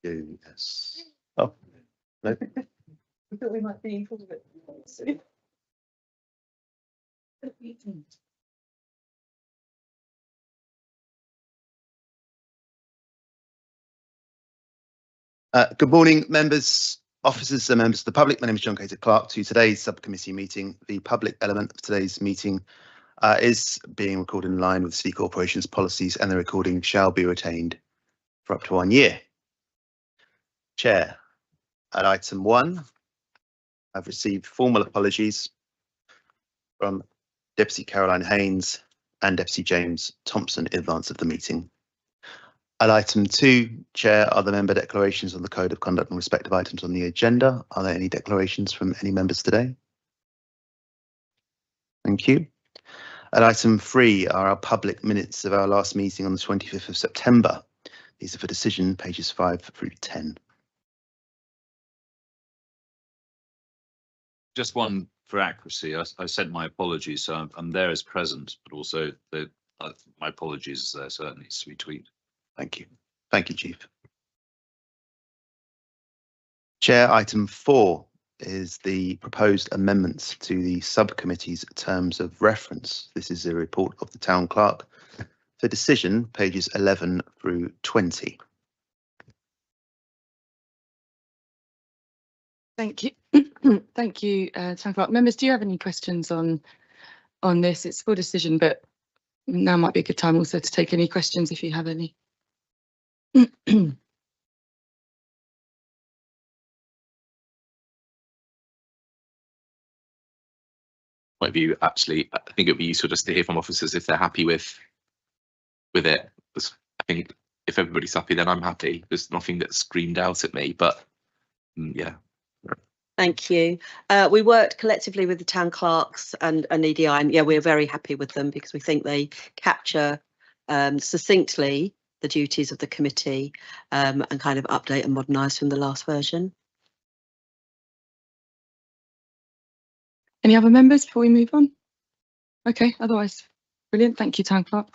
Yes. Oh, no. We thought we might be in front of it. Good morning, members, officers and members of the public. My name is John Cater Clark. To today's subcommittee meeting. The public element of today's meeting is being recorded in line with City Corporation's policies, and the recording shall be retained for up to 1 year. Chair, at item 1, I've received formal apologies from Deputy Caroline Haynes and Deputy James Thompson in advance of the meeting. At item 2, Chair, are the member declarations on the Code of Conduct and respective items on the agenda? Are there any declarations from any members today? Thank you. At item 3 are our public minutes of our last meeting on the 25th of September. These are for decision, pages 5 through 10. Just one for accuracy. I sent my apologies, so I'm there as present, but also my apologies is there, so that needs to be tweeted. Thank you. Thank you, Chief. Chair, item 4 is the proposed amendments to the subcommittee's terms of reference. This is a report of the Town Clerk for decision, pages 11 through 20. Thank you. Thank you, Town Clerk. Members, do you have any questions on this? It's for decision, but now might be a good time also to take any questions if you have any. My view, actually, I think it would be useful just to hear from officers if they're happy with it. I think if everybody's happy, then I'm happy. There's nothing that screamed out at me, but yeah. Thank you. We worked collectively with the town clerks and EDI, and yeah, we're very happy with them because we think they capture succinctly the duties of the committee and kind of update and modernise from the last version. Any other members before we move on? Okay, otherwise, brilliant. Thank you, Town Clerk.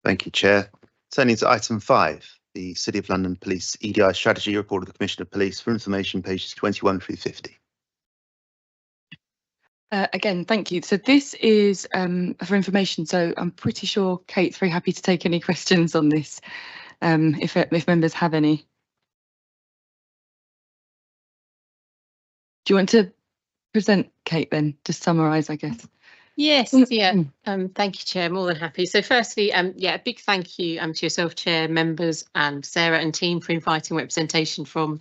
Thank you, Chair. Turning to item 5, the City of London Police EDI Strategy Report of the Commissioner of Police for information, pages 21 through 50. Again, thank you. So this is for information. So I'm pretty sure Kate's very happy to take any questions on this, if members have any. Do you want to present, Kate, then to summarise, I guess? Yes, yeah. Thank you, Chair. More than happy. So firstly, yeah, a big thank you to yourself, Chair, members, and Sarah and team for inviting representation from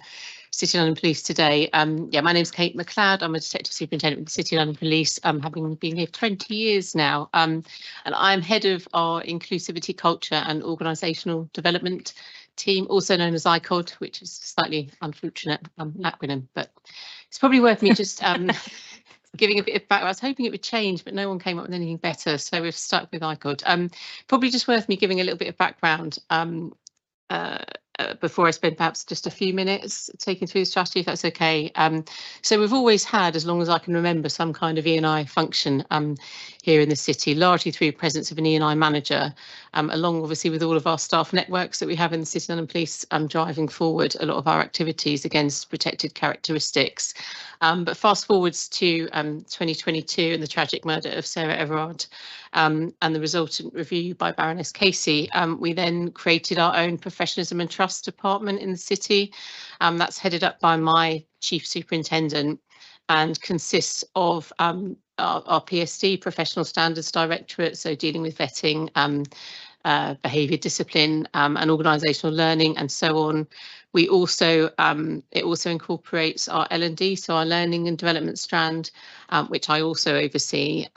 City London Police today. Yeah, my name is Kate McLeod. I'm a Detective Superintendent with the City London Police, having been here for 20 years now. And I'm head of our Inclusivity, Culture and Organisational Development team, also known as ICOD, which is a slightly unfortunate acronym, but it's probably worth me just giving a bit of background. I was hoping it would change, but no one came up with anything better, so we've stuck with ICOD. Probably just worth me giving a little bit of background before I spend perhaps just a few minutes taking through the strategy, if that's okay. So we've always had, as long as I can remember, some kind of E&I function here in the city, largely through presence of an E&I manager, along obviously with all of our staff networks that we have in the City London Police, driving forward a lot of our activities against protected characteristics. But fast forwards to 2022 and the tragic murder of Sarah Everard and the resultant review by Baroness Casey, we then created our own professionalism and trust department in the city. That's headed up by my chief superintendent and consists of our PSD, Professional Standards Directorate, so dealing with vetting, behaviour discipline and organisational learning and so on. We also, it also incorporates our L&D, so our learning and development strand, which I also oversee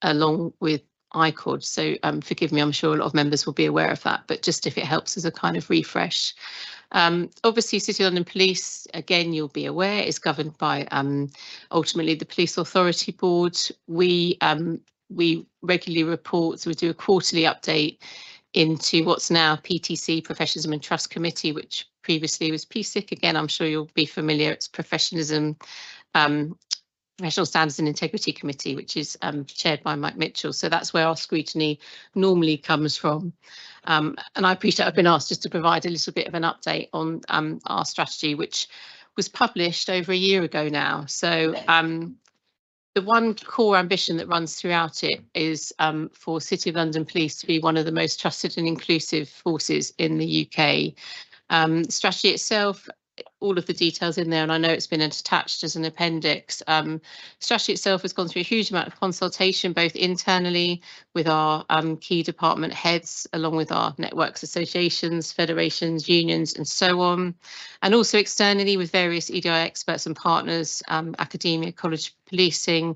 along with ICOD. So forgive me, I'm sure a lot of members will be aware of that, but just if it helps as a kind of refresh. Obviously, City London Police, again, you'll be aware, is governed by ultimately the Police Authority Board. We regularly report, so we do a quarterly update into what's now PTC, Professionalism and Trust Committee, which previously was PSIC. Again, I'm sure you'll be familiar. It's Professionalism, Professional Standards and Integrity Committee, which is chaired by Mike Mitchell. So that's where our scrutiny normally comes from. And I appreciate I've been asked just to provide a little bit of an update on our strategy, which was published over a year ago now. So the one core ambition that runs throughout it is for City of London Police to be one of the most trusted and inclusive forces in the UK. The strategy itself, all of the details in there, and I know it's been attached as an appendix. Strategy itself has gone through a huge amount of consultation, both internally with our key department heads, along with our networks, associations, federations, unions, and so on, and also externally with various EDI experts and partners, academia, college policing,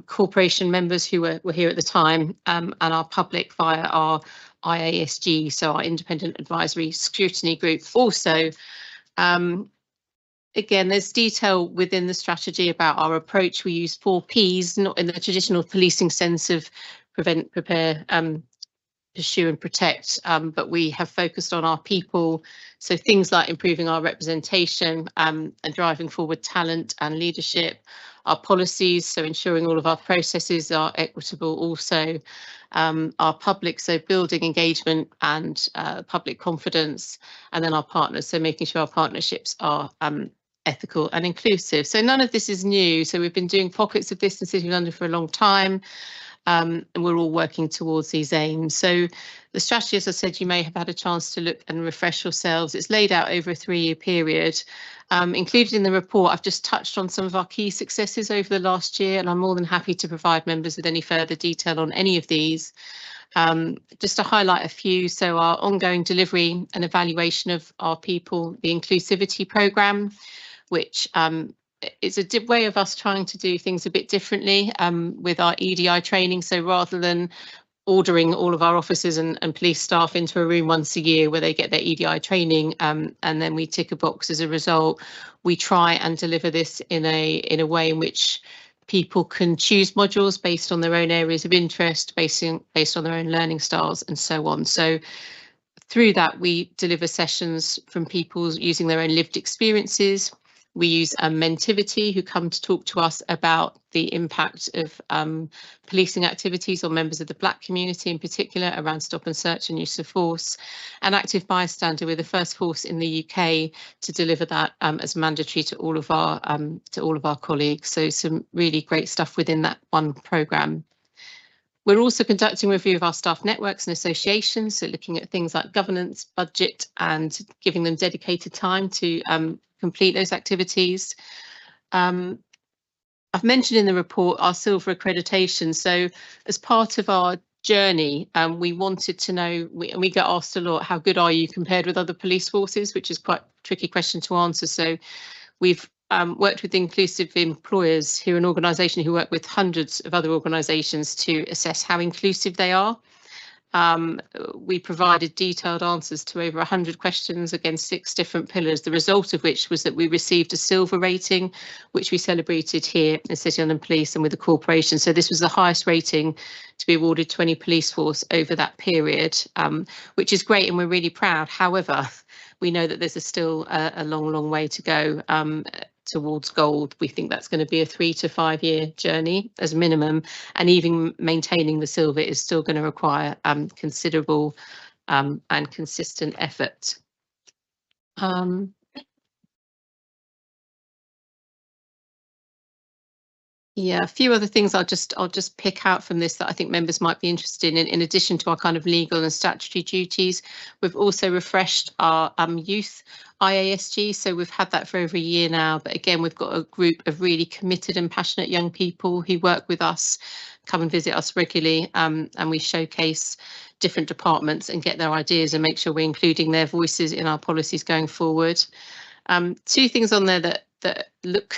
corporation members who were here at the time, and our public via our IASG, so our Independent Advisory Scrutiny Group. Also, again, there's detail within the strategy about our approach. We use 4 Ps, not in the traditional policing sense of prevent, prepare, pursue and protect, but we have focused on our people. So things like improving our representation and driving forward talent and leadership, our policies, so ensuring all of our processes are equitable, also our public, so building engagement and public confidence, and then our partners, so making sure our partnerships are ethical and inclusive. So none of this is new. So we've been doing pockets of this in City of London for a long time. And we're all working towards these aims. So the strategy, as I said, you may have had a chance to look and refresh yourselves. It's laid out over a 3-year period. Included in the report, I've just touched on some of our key successes over the last year, and I'm more than happy to provide members with any further detail on any of these. Just to highlight a few, so our ongoing delivery and evaluation of our people, the inclusivity programme, which it's a way of us trying to do things a bit differently with our EDI training. So rather than ordering all of our officers and police staff into a room once a year where they get their EDI training and then we tick a box as a result, we try and deliver this in a way in which people can choose modules based on their own areas of interest, based on their own learning styles and so on. So through that, we deliver sessions from people using their own lived experiences. We use Mentivity, who come to talk to us about the impact of policing activities on members of the Black community, in particular around stop and search and use of force. And Active Bystander, we're the first force in the UK to deliver that as mandatory to all of our colleagues. So some really great stuff within that one programme. We're also conducting a review of our staff networks and associations, so looking at things like governance, budget, and giving them dedicated time to complete those activities. I've mentioned in the report our silver accreditation. So as part of our journey, we wanted to know, and we get asked a lot, how good are you compared with other police forces, which is quite a tricky question to answer. So we've worked with Inclusive Employers, who are an organisation who work with hundreds of other organisations to assess how inclusive they are. We provided detailed answers to over 100 questions against 6 different pillars, the result of which was that we received a silver rating, which we celebrated here in City of London Police and with the corporation. So this was the highest rating to be awarded to any police force over that period, which is great and we're really proud. However, we know that there's still a long way to go towards gold. We think that's going to be a 3 to 5 year journey as minimum, and even maintaining the silver is still going to require considerable and consistent effort. Yeah, a few other things I'll just pick out from this that I think members might be interested in addition to our kind of legal and statutory duties. We've also refreshed our youth IASG, so we've had that for over a year now, but again we've got a group of really committed and passionate young people who work with us, come and visit us regularly, and we showcase different departments and get their ideas and make sure we're including their voices in our policies going forward. 2 things on there that look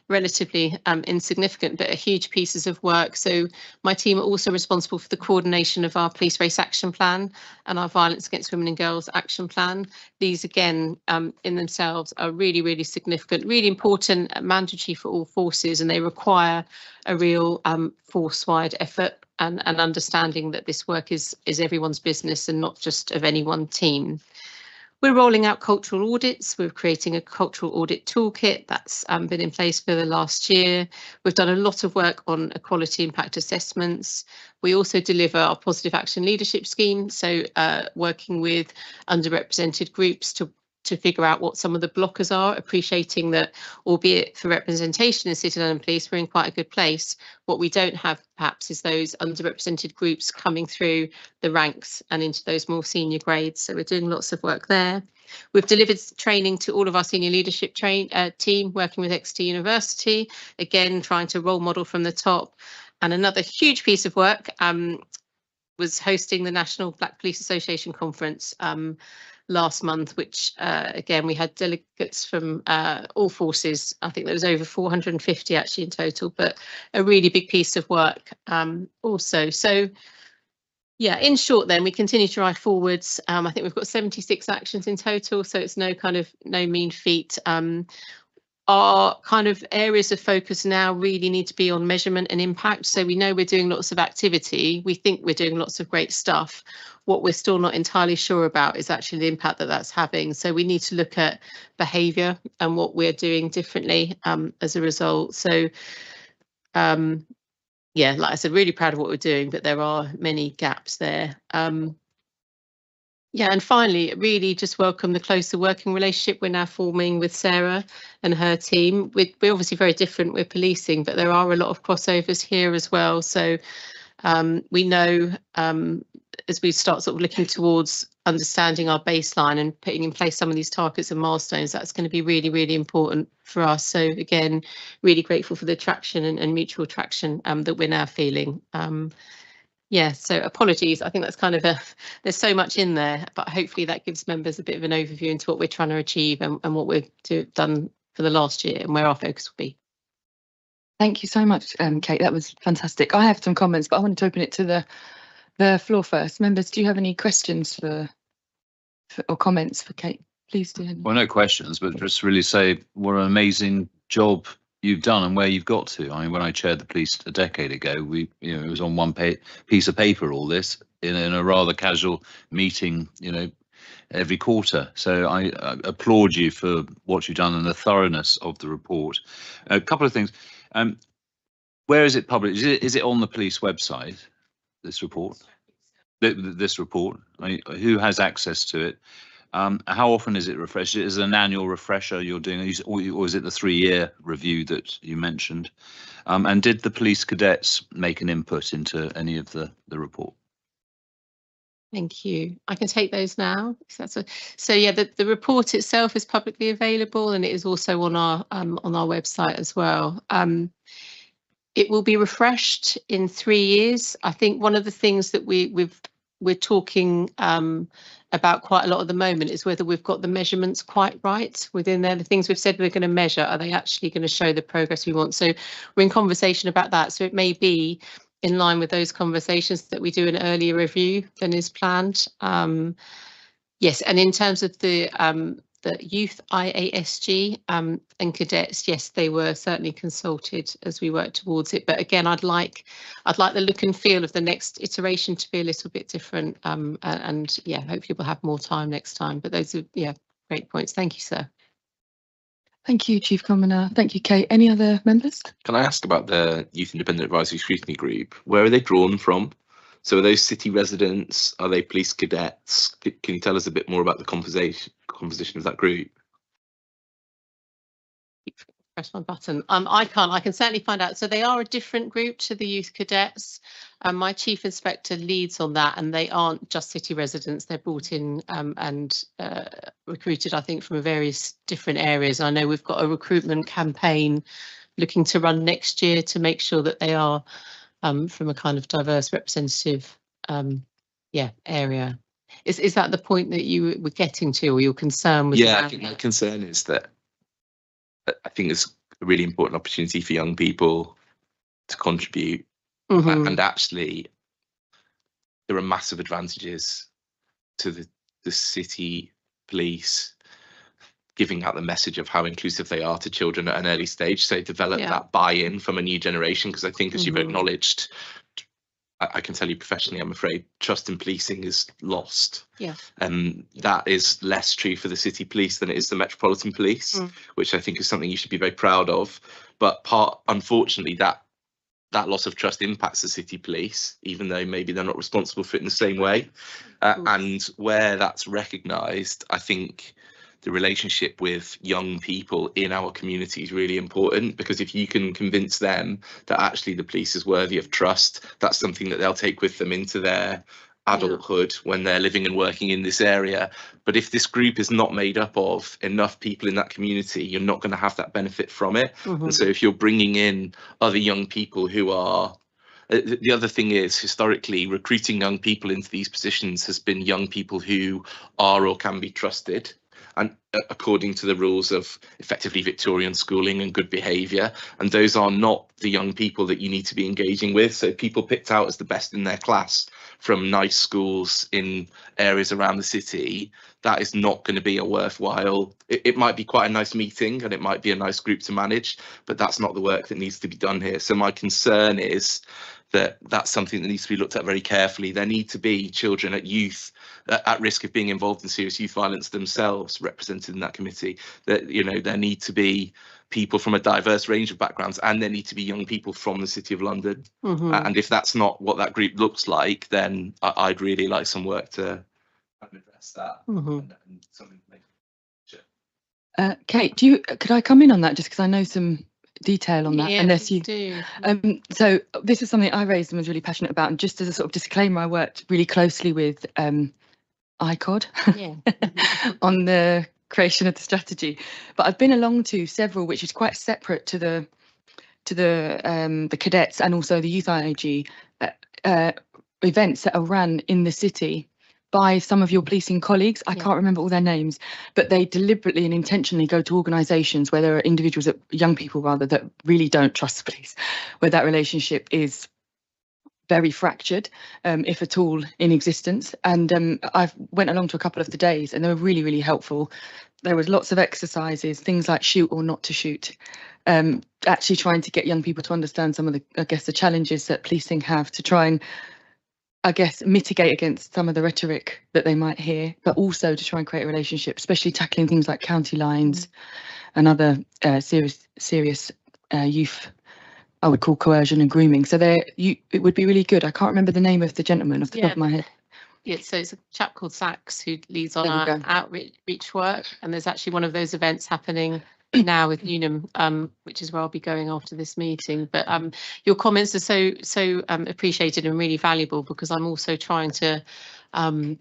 relatively insignificant, but are huge pieces of work. So my team are also responsible for the coordination of our police race action plan and our violence against women and girls action plan. These again in themselves are really significant, really important, mandatory for all forces, and they require a real force-wide effort and understanding that this work is everyone's business and not just of any one team. We're rolling out cultural audits. We're creating a cultural audit toolkit that's been in place for the last year. We've done a lot of work on equality impact assessments. We also deliver our positive action leadership scheme, so working with underrepresented groups to figure out what some of the blockers are, appreciating that, albeit for representation in City London Police, we're in quite a good place. What we don't have perhaps is those underrepresented groups coming through the ranks and into those more senior grades. So we're doing lots of work there. We've delivered training to all of our senior leadership team, working with Exeter University, again, trying to role model from the top. And another huge piece of work was hosting the National Black Police Association Conference last month, which again, we had delegates from all forces. I think there was over 450 actually in total, but a really big piece of work also. So yeah, in short then, we continue to drive forwards. I think we've got 76 actions in total, so it's no mean feat. Our kind of areas of focus now really need to be on measurement and impact. So we know we're doing lots of activity. We think we're doing lots of great stuff. What we're still not entirely sure about is actually the impact that that's having. So we need to look at behaviour and what we're doing differently as a result. So yeah, like I said, really proud of what we're doing, but there are many gaps there. Yeah, and finally, really just welcome the closer working relationship we're now forming with Sarah and her team. We're obviously very different with policing, but there are a lot of crossovers here as well. So we know as we start sort of looking towards understanding our baseline and putting in place some of these targets and milestones, that's going to be really, really important for us. So again, really grateful for the traction and mutual traction that we're now feeling. Yeah, so apologies. I think that's kind of there's so much in there, but hopefully that gives members a bit of an overview into what we're trying to achieve and what we've done for the last year and where our focus will be. Thank you so much, Kate. That was fantastic. I have some comments, but I wanted to open it to the floor first. Members, do you have any questions or comments for Kate? Please do. Well, no questions, but just really say what an amazing job you've done and where you've got to. I mean, when I chaired the police a decade ago, it was on one piece of paper, all this in a rather casual meeting, every quarter. So I applaud you for what you've done and the thoroughness of the report. A couple of things. Where is it published? Is it on the police website, this report? This report? I mean, who has access to it? How often is it refreshed? Is it an annual refresher you're doing, or is it the 3-year review that you mentioned? And did the police cadets make an input into any of the report? Thank you. I can take those now. So yeah, the report itself is publicly available, and it is also on our website as well. It will be refreshed in 3 years. I think one of the things that we're talking about quite a lot at the moment is whether we've got the measurements quite right within there. The things we've said we're going to measure, are they actually going to show the progress we want? So we're in conversation about that. So it may be in line with those conversations that we do an earlier review than is planned. Yes, and in terms of the youth IASG and cadets, yes, they were certainly consulted as we work towards it. But again, I'd like the look and feel of the next iteration to be a little bit different. And yeah, hopefully we'll have more time next time. But those are great points. Thank you, sir. Thank you, Chief Commoner. Thank you, Kate. Any other members? Can I ask about the Youth Independent Advisory Scrutiny Group? Where are they drawn from? So are those city residents? Are they police cadets? Can you tell us a bit more about the composition of that group? Press my button. I can certainly find out. So they are a different group to the youth cadets. My chief inspector leads on that, and they aren't just city residents. They're brought in and recruited, I think, from various different areas. I know we've got a recruitment campaign looking to run next year to make sure that they are from a kind of diverse, representative area. Is that the point that you were getting to, or your concern was? Yeah, I think my concern is that I think it's a really important opportunity for young people to contribute. Mm-hmm. And actually, there are massive advantages to the city police giving out the message of how inclusive they are to children at an early stage. So develop that buy-in from a new generation, because I think, as you've acknowledged, I can tell you professionally, I'm afraid trust in policing is lost. Yeah. That is less true for the city police than it is the Metropolitan Police, which I think is something you should be very proud of. But unfortunately, that loss of trust impacts the city police, even though maybe they're not responsible for it in the same way. And where that's recognised, I think the relationship with young people in our community is really important, because if you can convince them that actually the police is worthy of trust, that's something that they'll take with them into their adulthood when they're living and working in this area. But if this group is not made up of enough people in that community, you're not going to have that benefit from it. And so if you're bringing in other young people who are, the other thing is, historically, recruiting young people into these positions has been young people who are or can be trusted, and according to the rules of effectively Victorian schooling and good behaviour. And those are not the young people that you need to be engaging with. So people picked out as the best in their class from nice schools in areas around the city, that is not going to be a worthwhile. It might be quite a nice meeting and it might be a nice group to manage, but that's not the work that needs to be done here. So my concern is that that's something that needs to be looked at very carefully. There need to be children at risk of being involved in serious youth violence themselves represented in that committee. That, you know, there need to be people from a diverse range of backgrounds, and there need to be young people from the City of London. And if that's not what that group looks like, then I'd really like some work to address that. And something to make sure. Kate, could I come in on that, just because I know some detail on that, unless you do. So this is something I raised and was really passionate about, and just as a sort of disclaimer, I worked really closely with ICOD on the creation of the strategy, but I've been along to several which is quite separate to the cadets and also the youth IAG events that are run in the city by some of your policing colleagues. I can't remember all their names, but they deliberately and intentionally go to organisations where there are individuals, young people rather, that really don't trust the police, where that relationship is very fractured, if at all in existence. And I've went along to a couple of the days and they were really, really helpful. There was lots of exercises, things like shoot or not to shoot, actually trying to get young people to understand some of the, I guess, the challenges that policing have to try and, I guess, mitigate against some of the rhetoric that they might hear, but also to try and create a relationship, especially tackling things like county lines and other serious youth, I would call coercion and grooming. So it would be really good. I can't remember the name of the gentleman off the top of my head. Yeah, so it's a chap called Sachs who leads on our outreach work, and there's actually one of those events happening now with Unum, which is where I'll be going after this meeting. But your comments are so appreciated and really valuable, because I'm also trying to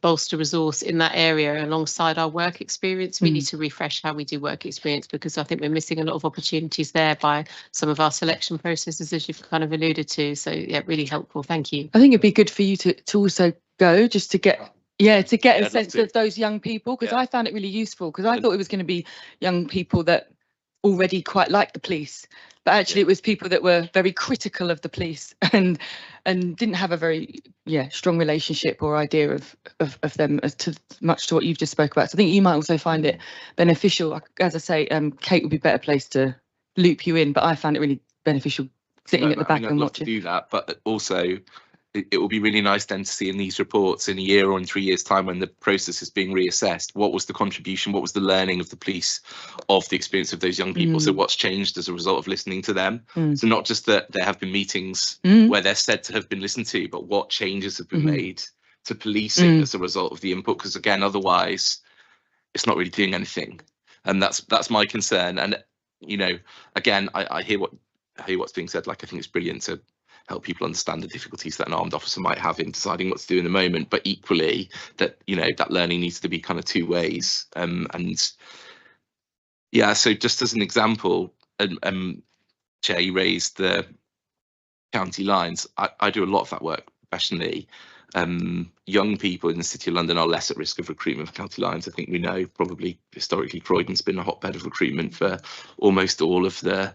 bolster resource in that area alongside our work experience. We need to refresh how we do work experience, because I think we're missing a lot of opportunities there by some of our selection processes, as you've kind of alluded to. So yeah, really helpful. Thank you. I think it'd be good for you to also go, just to get a sense of those young people, because I found it really useful, because I thought it was going to be young people that already quite like the police, but actually it was people that were very critical of the police and didn't have a very strong relationship or idea of them as to much to what you've just spoke about. So I think you might also find it beneficial. As I say, Kate would be a better place to loop you in, but I found it really beneficial sitting at the back and watching. I'd love to do that, but also it will be really nice then to see in these reports in a year or in 3 years' time, when the process is being reassessed, what was the contribution, what was the learning of the police of the experience of those young people. So what's changed as a result of listening to them. So not just that there have been meetings where they're said to have been listened to, but what changes have been made to policing as a result of the input, because again, otherwise it's not really doing anything. And that's my concern. And you know, again, I hear what's being said. Like, I think it's brilliant to help people understand the difficulties that an armed officer might have in deciding what to do in the moment, but equally that, you know, that learning needs to be kind of two ways. And yeah, so just as an example, Chair, you raised the county lines. I do a lot of that work professionally. Young people in the City of London are less at risk of recruitment for county lines. I think we know, probably historically, Croydon's been a hotbed of recruitment for almost all of the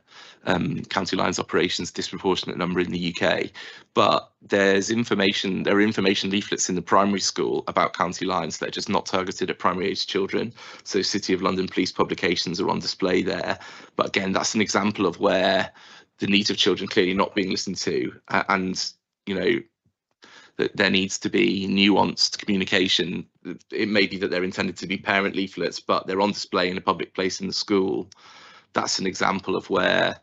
county lines operations, disproportionate number in the UK. But there are information leaflets in the primary school about county lines that are just not targeted at primary age children. So City of London police publications are on display there. But again, that's an example of where the needs of children clearly not being listened to, and you know, that there needs to be nuanced communication. It may be that they're intended to be parent leaflets, but they're on display in a public place in the school. That's an example of where,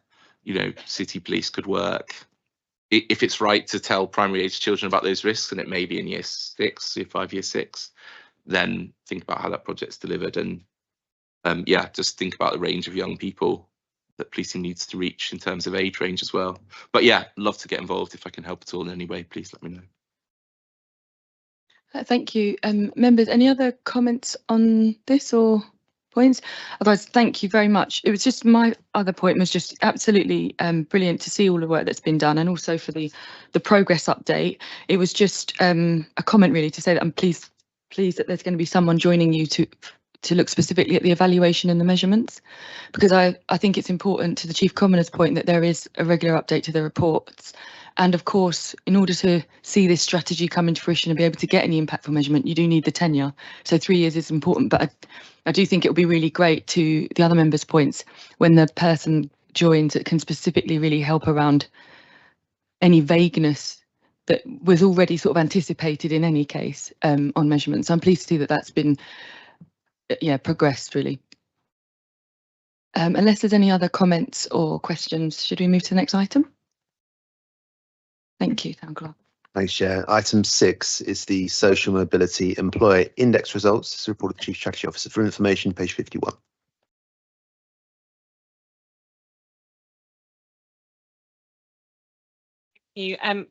you know, city police could work. If it's right to tell primary age children about those risks, and it may be in year 6, year 5, year 6, then think about how that project's delivered, and yeah, just think about the range of young people that policing needs to reach in terms of age range as well. But yeah, love to get involved. If I can help at all in any way, please let me know. Thank you. Members, any other comments on this or points? Otherwise, thank you very much. It was just my other point was just absolutely brilliant to see all the work that's been done, and also for the progress update. It was just a comment really to say that I'm pleased that there's going to be someone joining you to look specifically at the evaluation and the measurements, because I think it's important, to the Chief Commoner's point, that there is a regular update to the reports. And of course, in order to see this strategy come into fruition and be able to get any impactful measurement, you do need the tenure. So 3 years is important, but I do think it would be really great, to the other members' points, when the person joins that can specifically really help around any vagueness that was already sort of anticipated in any case on measurements. I'm pleased to see that that's been progressed really. Unless there's any other comments or questions, should we move to the next item? Thank you, Town Clerk. Thanks, Chair. Item 6 is the Social Mobility Employer Index results. This is a report of the Chief Strategy Officer. For information, page 51.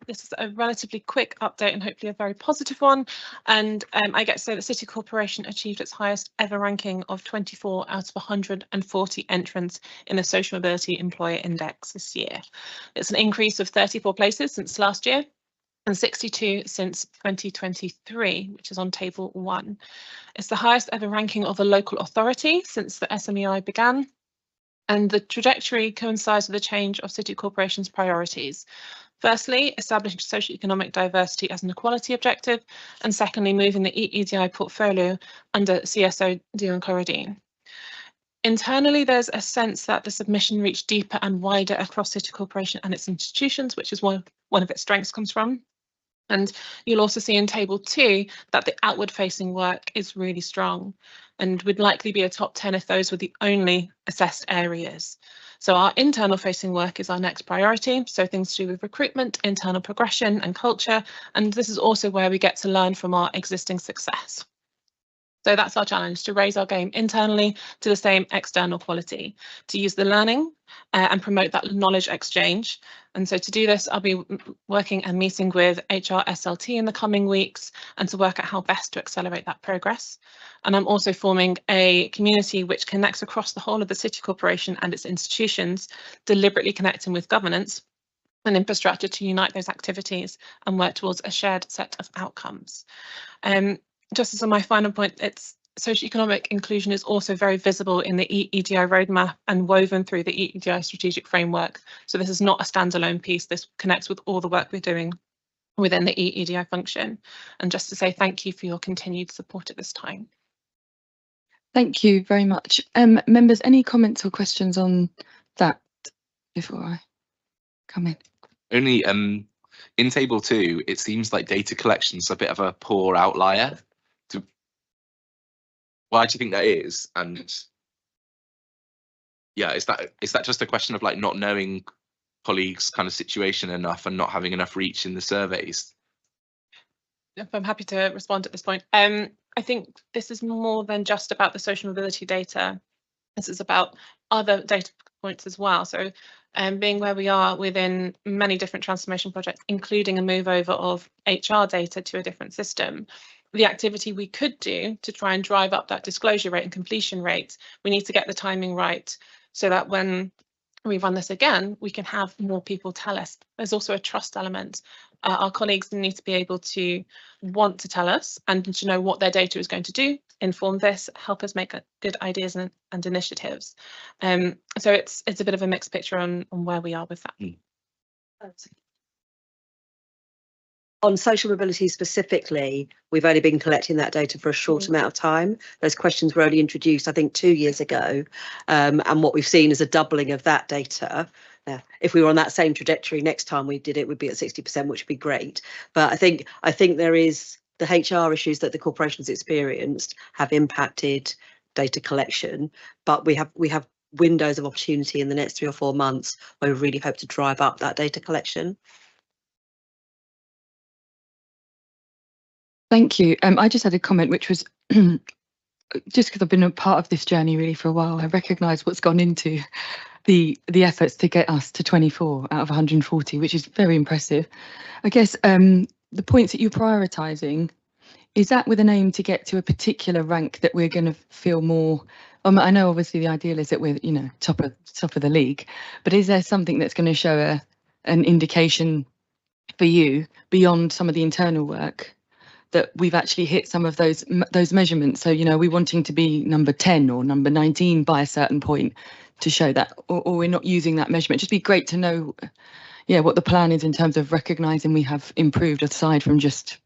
This is a relatively quick update and hopefully a very positive one. And I get to say that City Corporation achieved its highest ever ranking of 24 out of 140 entrants in the Social Mobility Employer Index this year. It's an increase of 34 places since last year and 62 since 2023, which is on table 1. It's the highest ever ranking of a local authority since the SMEI began. And the trajectory coincides with the change of City Corporation's priorities. Firstly, establishing socioeconomic diversity as an equality objective, and secondly, moving the EEDI portfolio under CSO Dion Corradine. Internally, there's a sense that the submission reached deeper and wider across City Corporation and its institutions, which is one of its strengths comes from. And you'll also see in table 2 that the outward facing work is really strong, and would likely be a top 10 if those were the only assessed areas. So our internal facing work is our next priority. So things to do with recruitment, internal progression and culture. And this is also where we get to learn from our existing success. So that's our challenge, to raise our game internally to the same external quality, to use the learning and promote that knowledge exchange. And so to do this, I'll be working and meeting with HR SLT in the coming weeks, and to work out how best to accelerate that progress. And I'm also forming a community which connects across the whole of the City Corporation and its institutions, deliberately connecting with governance and infrastructure to unite those activities and work towards a shared set of outcomes. Just as on my final point, socioeconomic inclusion is also very visible in the EEDI roadmap and woven through the EEDI strategic framework. So this is not a standalone piece. This connects with all the work we're doing within the EEDI function. And just to say thank you for your continued support at this time. Thank you very much. Members, any comments or questions on that before I come in? Only in table 2, it seems like data collection's a bit of a poor outlier. Why do you think that is? And yeah, is that just a question of like not knowing colleagues' kind of situation enough and not having enough reach in the surveys? I'm happy to respond at this point. I think this is more than just about the social mobility data. This is about other data points as well. So being where we are within many different transformation projects, including a move over of HR data to a different system, the activity we could do to try and drive up that disclosure rate and completion rate, we need to get the timing right so that when we run this again, we can have more people tell us. There's also a trust element. Our colleagues need to be able to want to tell us and to know what their data is going to do, inform this, help us make good ideas and initiatives. So it's a bit of a mixed picture on where we are with that. On social mobility specifically, we've only been collecting that data for a short amount of time. Those questions were only introduced, I think, 2 years ago. And what we've seen is a doubling of that data. Yeah, if we were on that same trajectory next time we did it, we'd be at 60%, which would be great. But I think there is the HR issues that the corporation's experienced have impacted data collection, but we have windows of opportunity in the next 3 or 4 months where we really hope to drive up that data collection. Thank you. I just had a comment, which was just because I've been a part of this journey really for a while. I recognise what's gone into the efforts to get us to 24 out of 140, which is very impressive. I guess the points that you're prioritising, is that with an aim to get to a particular rank that we're going to feel more? I know obviously the ideal is that we're top of the league, but is there something that's going to show an indication for you beyond some of the internal work that we've actually hit some of those measurements? So we're wanting to be number 10 or number 19 by a certain point to show that, or we're not using that measurement. Just be great to know what the plan is in terms of recognising we have improved aside from just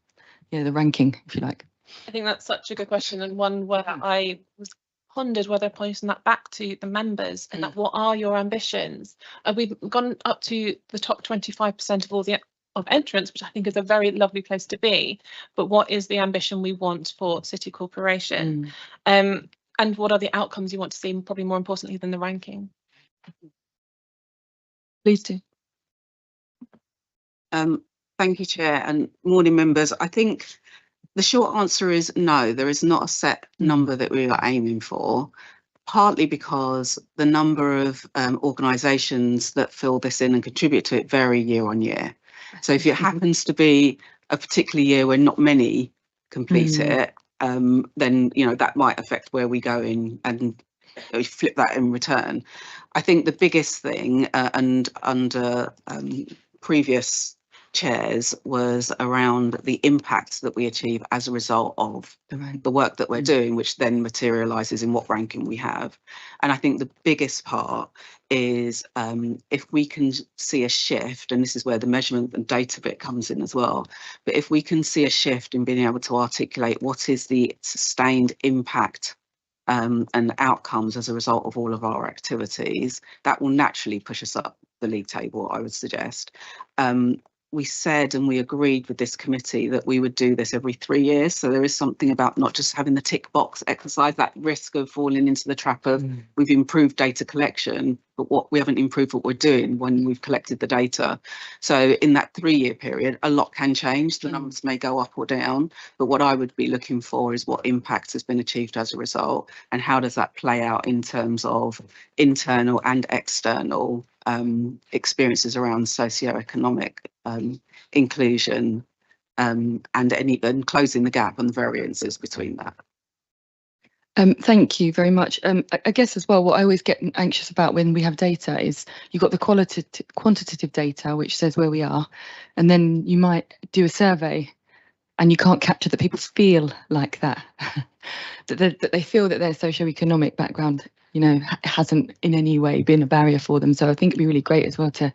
the ranking, if you like. I think that's such a good question, and one where I was pondered whether posting that back to the members and that what are your ambitions. We've gone up to the top 25% of all the entrants, which I think is a very lovely place to be, but what is the ambition we want for City Corporation? And what are the outcomes you want to see, probably more importantly than the ranking? Please do. Thank you, Chair, and morning, members. I think the short answer is no, there is not a set number that we are aiming for, partly because the number of organisations that fill this in and contribute to it vary year on year. So if it happens to be a particular year where not many complete it, then that might affect where we go in and we flip that in return. I think the biggest thing, and under previous chairs, was around the impact that we achieve as a result of the work that we're doing, which then materialises in what ranking we have. And I think the biggest part is if we can see a shift, and this is where the measurement and data bit comes in as well, but if we can see a shift in being able to articulate what is the sustained impact and outcomes as a result of all of our activities, that will naturally push us up the league table, I would suggest. We said and we agreed with this committee that we would do this every 3 years. So there is something about not just having the tick box exercise, that risk of falling into the trap of we've improved data collection, but what we haven't improved what we're doing when we've collected the data. So in that 3-year period, a lot can change. The numbers may go up or down, but what I would be looking for is what impact has been achieved as a result, and how does that play out in terms of internal and external experiences around socioeconomic inclusion, and closing the gap and the variances between that. Thank you very much. I guess as well, what I always get anxious about when we have data is you've got the quantitative data, which says where we are, and then you might do a survey and you can't capture that people feel like that, that they feel that their socioeconomic background hasn't in any way been a barrier for them. So I think it'd be really great as well to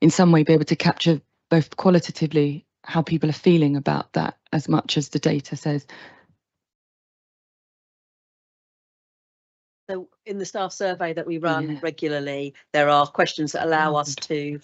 in some way be able to capture both qualitatively how people are feeling about that as much as the data says. So in the staff survey that we run regularly, there are questions that allow us to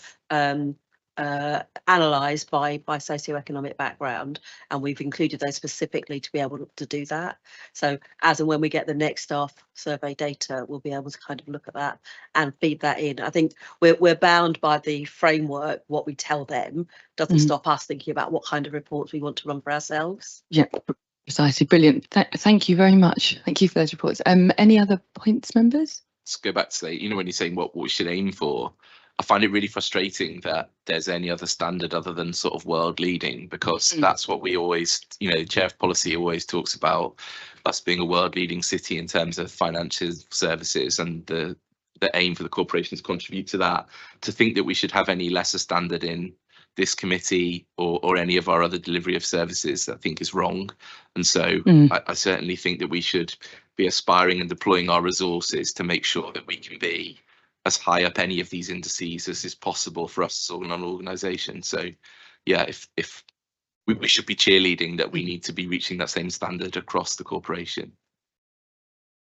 analyse by socioeconomic background, and we've included those specifically to be able to do that. So as and when we get the next staff survey data, we'll be able to kind of look at that and feed that in. I think we're bound by the framework. What we tell them doesn't stop us thinking about what kind of reports we want to run for ourselves. Yeah, precisely. Brilliant. Thank you very much. Thank you for those reports. Any other points, members? Let's go back to say, when you're saying what we should aim for, I find it really frustrating that there's any other standard other than sort of world leading, because that's what we always, the chair of policy always talks about us being a world leading city in terms of financial services, and the aim for the corporations to contribute to that. To think that we should have any lesser standard in this committee or any of our other delivery of services, I think is wrong. And so I certainly think that we should be aspiring and deploying our resources to make sure that we can be as high up any of these indices as is possible for us as an organisation. So yeah, if we should be cheerleading that we need to be reaching that same standard across the corporation.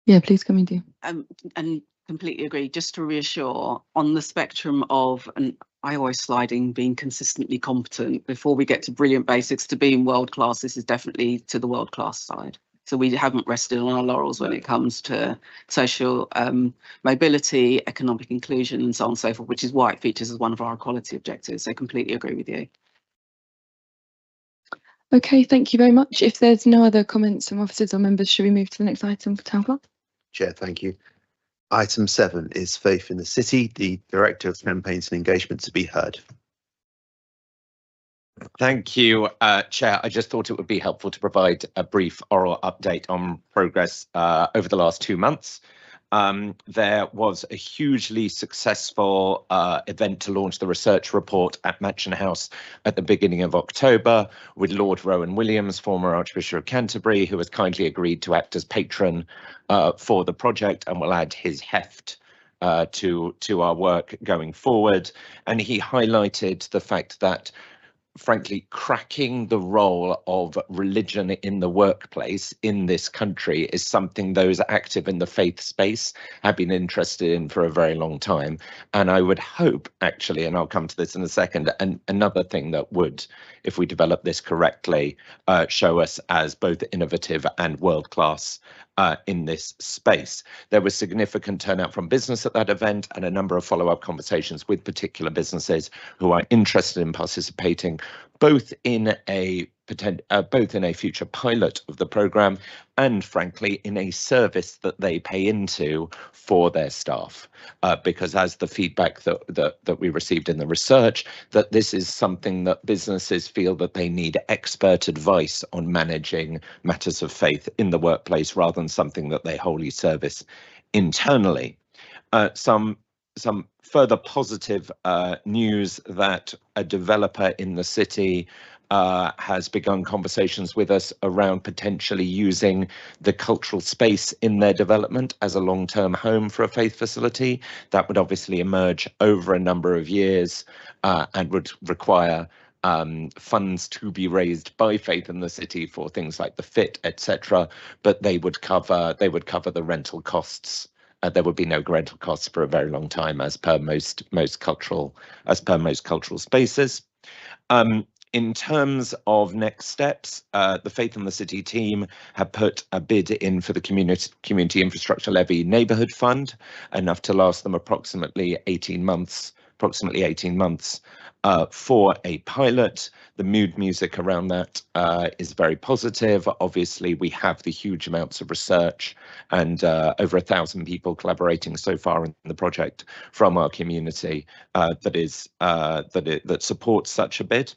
Yeah, please come in, do. And completely agree. Just to reassure, on the spectrum of, and I always sliding being consistently competent before we get to brilliant basics to being world class, this is definitely to the world class side. So we haven't rested on our laurels when it comes to social mobility, economic inclusion, and so on and so forth, which is why it features as one of our equality objectives. So completely agree with you. Okay, thank you very much. If there's no other comments from officers or members, should we move to the next item for Town Clerk? Chair, thank you. Item 7 is Faith in the City. The Director of Campaigns and Engagement to be heard. Thank you, Chair. I just thought it would be helpful to provide a brief oral update on progress over the last 2 months. There was a hugely successful event to launch the research report at Mansion House at the beginning of October with Lord Rowan Williams, former Archbishop of Canterbury, who has kindly agreed to act as patron for the project and will add his heft to our work going forward. And he highlighted the fact that, frankly, cracking the role of religion in the workplace in this country is something those active in the faith space have been interested in for a very long time. And I would hope, actually, and I'll come to this in a second, and another thing that would, if we develop this correctly, show us as both innovative and world-class in this space. There was significant turnout from business at that event and a number of follow-up conversations with particular businesses who are interested in participating both in a future pilot of the programme and, frankly, in a service that they pay into for their staff. Because as the feedback that we received in the research, that this is something that businesses feel that they need expert advice on managing matters of faith in the workplace rather than something that they wholly service internally. Some further positive news that a developer in the city has begun conversations with us around potentially using the cultural space in their development as a long-term home for a faith facility. That would obviously emerge over a number of years and would require funds to be raised by Faith in the City for things like the fit, etc. But they would cover the rental costs. There would be no rental costs for a very long time, as per most cultural spaces. In terms of next steps, the Faith in the City team have put a bid in for the Community Infrastructure Levy Neighbourhood Fund, enough to last them approximately 18 months for a pilot. The mood music around that is very positive. Obviously, we have the huge amounts of research and over 1,000 people collaborating so far in the project from our community that supports such a bid.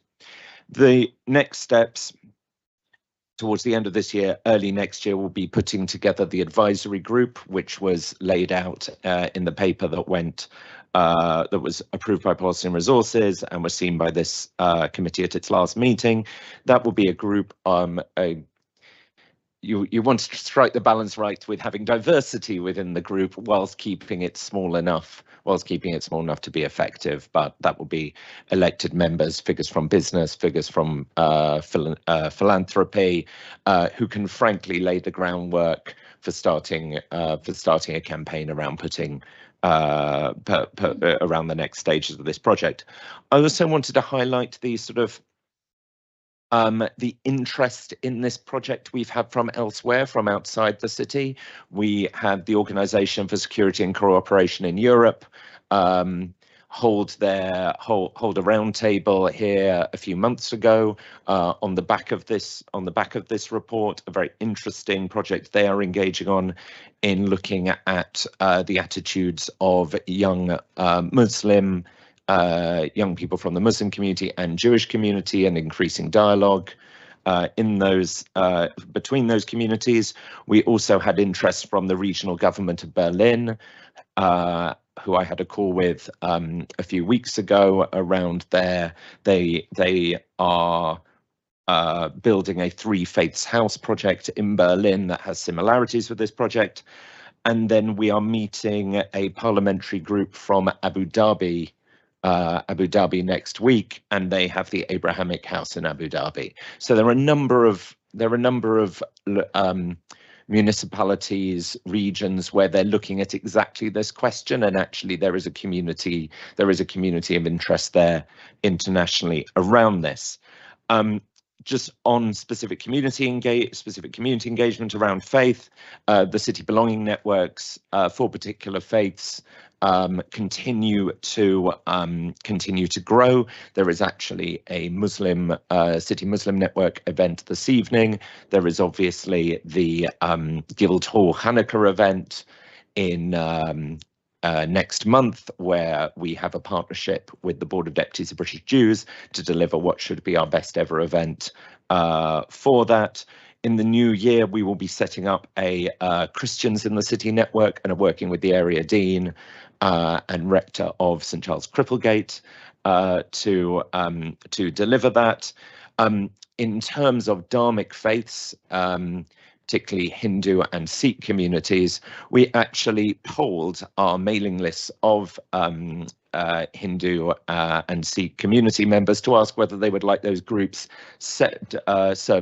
The next steps towards the end of this year, early next year, we'll be putting together the advisory group, which was laid out in the paper that was approved by Policy and Resources and was seen by this committee at its last meeting. That will be a group. You want to strike the balance right with having diversity within the group whilst keeping it small enough to be effective. But that will be elected members, figures from business, figures from philanthropy, who can frankly lay the groundwork for starting a campaign around putting around the next stages of this project. I also wanted to highlight the sort of the interest in this project we've had from elsewhere, from outside the city. We had the Organisation for Security and Cooperation in Europe hold a roundtable here a few months ago on the back of this report. A very interesting project they are engaging on in looking at the attitudes of young young people from the Muslim community and Jewish community, and increasing dialogue in those between those communities. We also had interest from the regional government of Berlin, who I had a call with a few weeks ago around they are building a Three Faiths House project in Berlin that has similarities with this project. And then we are meeting a parliamentary group from Abu Dhabi next week, and they have the Abrahamic House in Abu Dhabi. So there are a number of municipalities, regions where they're looking at exactly this question, and actually there is a community of interest there internationally around this. Just on specific community engagement around faith, the city belonging networks for particular faiths continue to grow. There is actually a city Muslim network event this evening. There is obviously the Guildhall Hanukkah event in next month, where we have a partnership with the Board of Deputies of British Jews to deliver what should be our best ever event for that. In the new year, we will be setting up a Christians in the City network and are working with the area dean and rector of St Charles Cripplegate to deliver that. In terms of Dharmic faiths, particularly Hindu and Sikh communities, we actually polled our mailing lists of Hindu and Sikh community members to ask whether they would like those groups served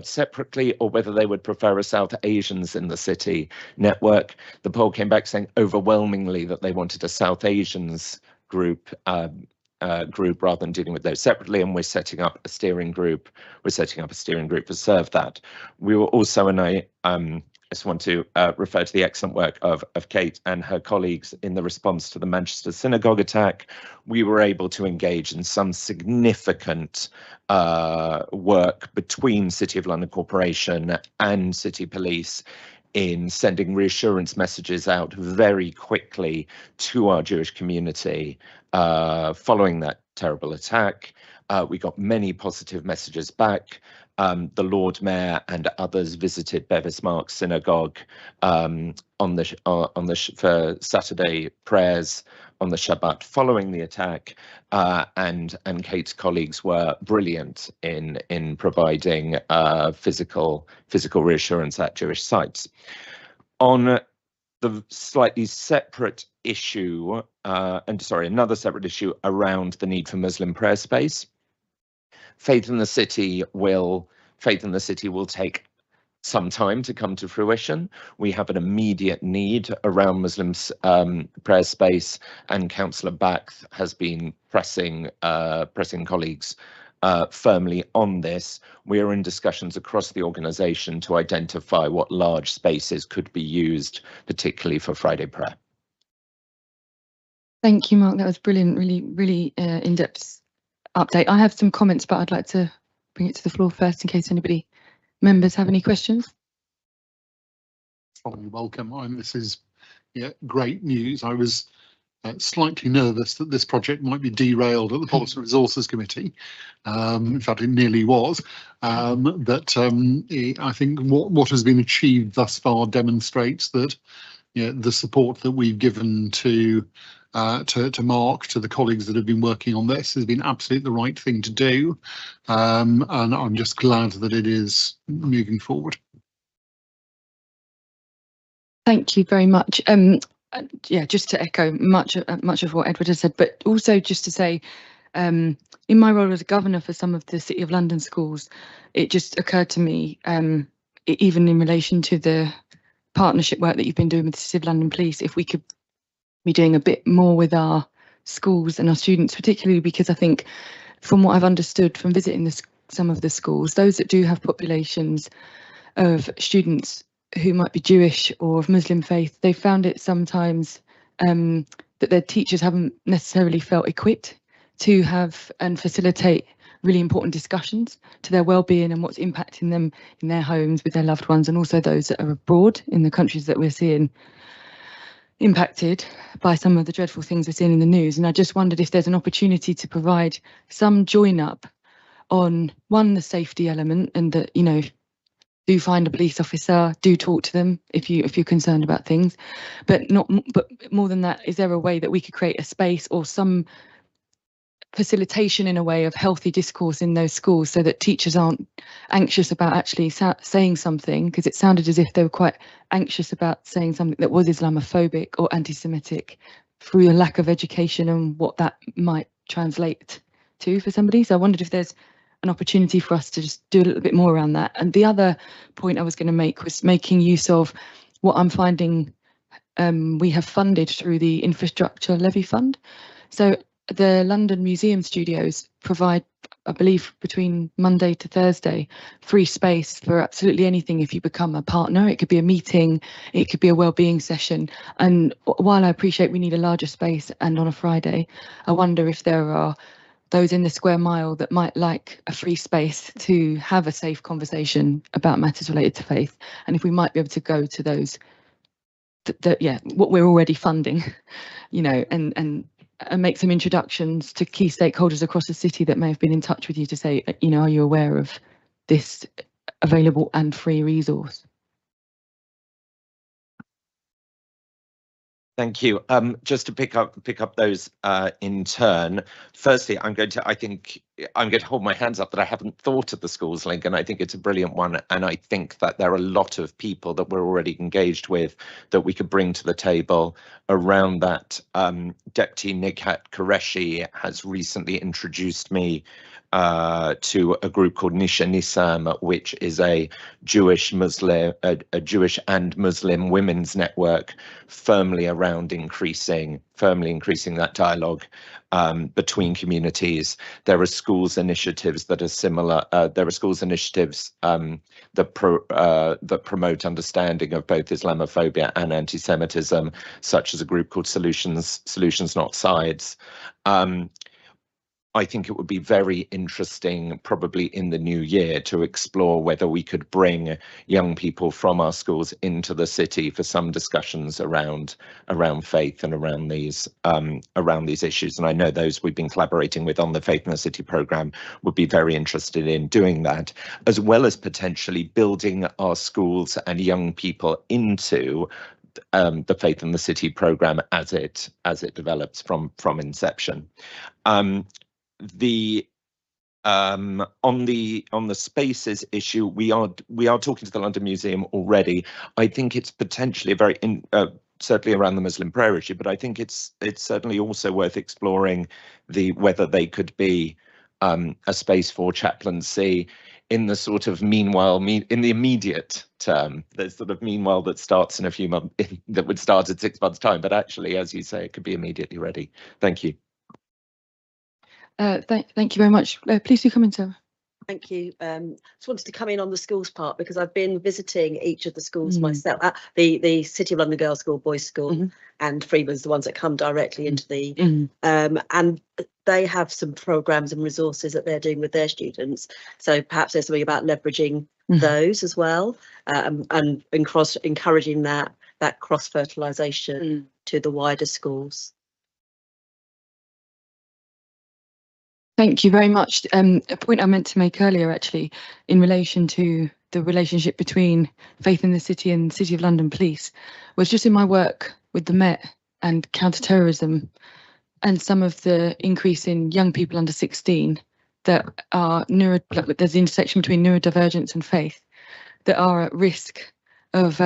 separately, or whether they would prefer a South Asians in the City network. The poll came back saying overwhelmingly that they wanted a South Asians group rather than dealing with those separately, and we're setting up a steering group. To serve that. We were also, and I just want to refer to the excellent work of Kate and her colleagues in the response to the Manchester synagogue attack. We were able to engage in some significant work between City of London Corporation and City Police in sending reassurance messages out very quickly to our Jewish community following that terrible attack. We got many positive messages back. The Lord Mayor and others visited Bevis Mark Synagogue for Saturday prayers on the Shabbat following the attack, and Kate's colleagues were brilliant in providing physical reassurance at Jewish sites. On the slightly separate issue, another separate issue around the need for Muslim prayer space. Faith in the City will take some time to come to fruition. We have an immediate need around Muslims prayer space, and Councillor Bakth has been pressing colleagues firmly on this. We are in discussions across the organisation to identify what large spaces could be used, particularly for Friday prayer. Thank you, Mark. That was brilliant. Really in-depth update. I have some comments, but I'd like to bring it to the floor first in case members have any questions. Welcome. This is great news. I was slightly nervous that this project might be derailed at the Policy Resources Committee. In fact, it nearly was. But I think what has been achieved thus far demonstrates that the support that we've given to Mark, to the colleagues that have been working on this, has been absolutely the right thing to do. And I'm just glad that it is moving forward. Thank you very much. Just to echo much of what Edward has said, but also just to say, in my role as a governor for some of the City of London schools, it just occurred to me, even in relation to the partnership work that you've been doing with the City of London Police, if we could be doing a bit more with our schools and our students, particularly because I think from what I've understood from visiting some of the schools, those that do have populations of students who might be Jewish or of Muslim faith, they found it sometimes that their teachers haven't necessarily felt equipped to have and facilitate really important discussions to their well-being and what's impacting them in their homes with their loved ones, and also those that are abroad in the countries that we're seeing impacted by some of the dreadful things we're seeing in the news. And I just wondered if there's an opportunity to provide some join up on the safety element, and that, do find a police officer, do talk to them if you're concerned about things, but more than that, is there a way that we could create a space or some facilitation in a way of healthy discourse in those schools, so that teachers aren't anxious about actually saying something, because it sounded as if they were quite anxious about saying something that was Islamophobic or anti-Semitic through a lack of education and what that might translate to for somebody. So I wondered if there's an opportunity for us to just do a little bit more around that. And the other point I was going to make was making use of what I'm finding we have funded through the Infrastructure Levy Fund. So the London Museum Studios provide, I believe, between Monday to Thursday, free space for absolutely anything if you become a partner. It could be a meeting, it could be a wellbeing session. And while I appreciate we need a larger space and on a Friday, I wonder if there are those in the square mile that might like a free space to have a safe conversation about matters related to faith. And if we might be able to go to those, yeah, what we're already funding, you know, and make some introductions to key stakeholders across the city that may have been in touch with you to say, you know, are you aware of this available and free resource? Thank you. Just to pick up those in turn. Firstly, I think I'm going to hold my hands up that I haven't thought of the schools link, and I think it's a brilliant one. And I think that there are a lot of people that we're already engaged with that we could bring to the table around that. Deputy Nighat Qureshi has recently introduced me to a group called Nisha Nisam, which is a Jewish and Muslim women's network firmly increasing that dialogue between communities. There are schools initiatives that are similar. There are schools initiatives that promote understanding of both Islamophobia and anti-Semitism, such as a group called Solutions Not Sides. I think it would be very interesting, probably in the new year, to explore whether we could bring young people from our schools into the city for some discussions around faith and around these issues. And I know those we've been collaborating with on the Faith in the City programme would be very interested in doing that, as well as potentially building our schools and young people into the Faith in the City programme as it develops from inception. On the spaces issue, we are talking to the London Museum already. I think it's potentially a very certainly around the Muslim prayer issue, but I think it's certainly also worth exploring whether they could be a space for chaplaincy in the sort of meanwhile, in the immediate term. There's sort of meanwhile that starts in a few months, that would start in 6 months' time, but actually, as you say, it could be immediately ready. Thank you. Thank you very much. Please do come in, Sarah. Thank you. Just wanted to come in on the schools part because I've been visiting each of the schools myself. The City of London Girls' School, Boys' School, and Freeman's, the ones that come directly into the and they have some programs and resources that they're doing with their students. So perhaps there's something about leveraging those as well, and encouraging that cross fertilization to the wider schools. Thank you very much. A point I meant to make earlier, actually, in relation to the relationship between Faith in the City and City of London Police, was just in my work with the Met and counter-terrorism and some of the increase in young people under 16 that are there's the intersection between neurodivergence and faith that are at risk of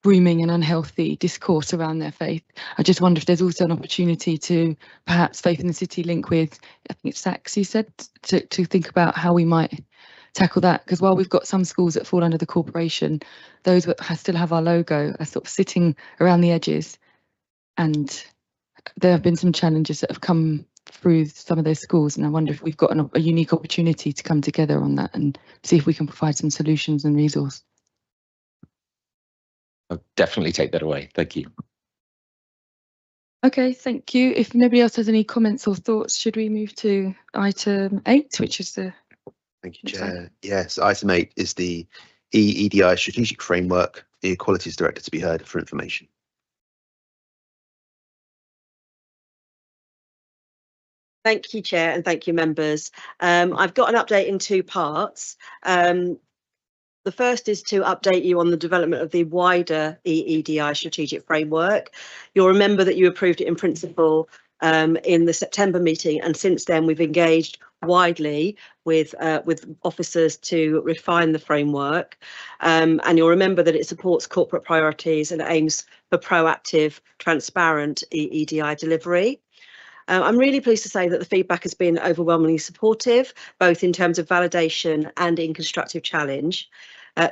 grooming and unhealthy discourse around their faith. I just wonder if there's also an opportunity to perhaps Faith in the City link with, I think it's Sachs, you said, to think about how we might tackle that. Because while we've got some schools that fall under the corporation, those that still have our logo are sort of sitting around the edges. And there have been some challenges that have come through some of those schools. And I wonder if we've got a unique opportunity to come together on that and see if we can provide some solutions and resource. I'll definitely take that away. Thank you. Okay, thank you. If nobody else has any comments or thoughts, should we move to item 8, which is the... Thank you, Chair. Yes, item 8 is the EEDI strategic framework. The Equalities Director to be heard for information. Thank you, Chair, and thank you, members. I've got an update in 2 parts. The first is to update you on the development of the wider EEDI strategic framework. You'll remember that you approved it in principle in the September meeting, and since then we've engaged widely with officers to refine the framework. And you'll remember that it supports corporate priorities and aims for proactive, transparent EEDI delivery. I'm really pleased to say that the feedback has been overwhelmingly supportive, both in terms of validation and in constructive challenge.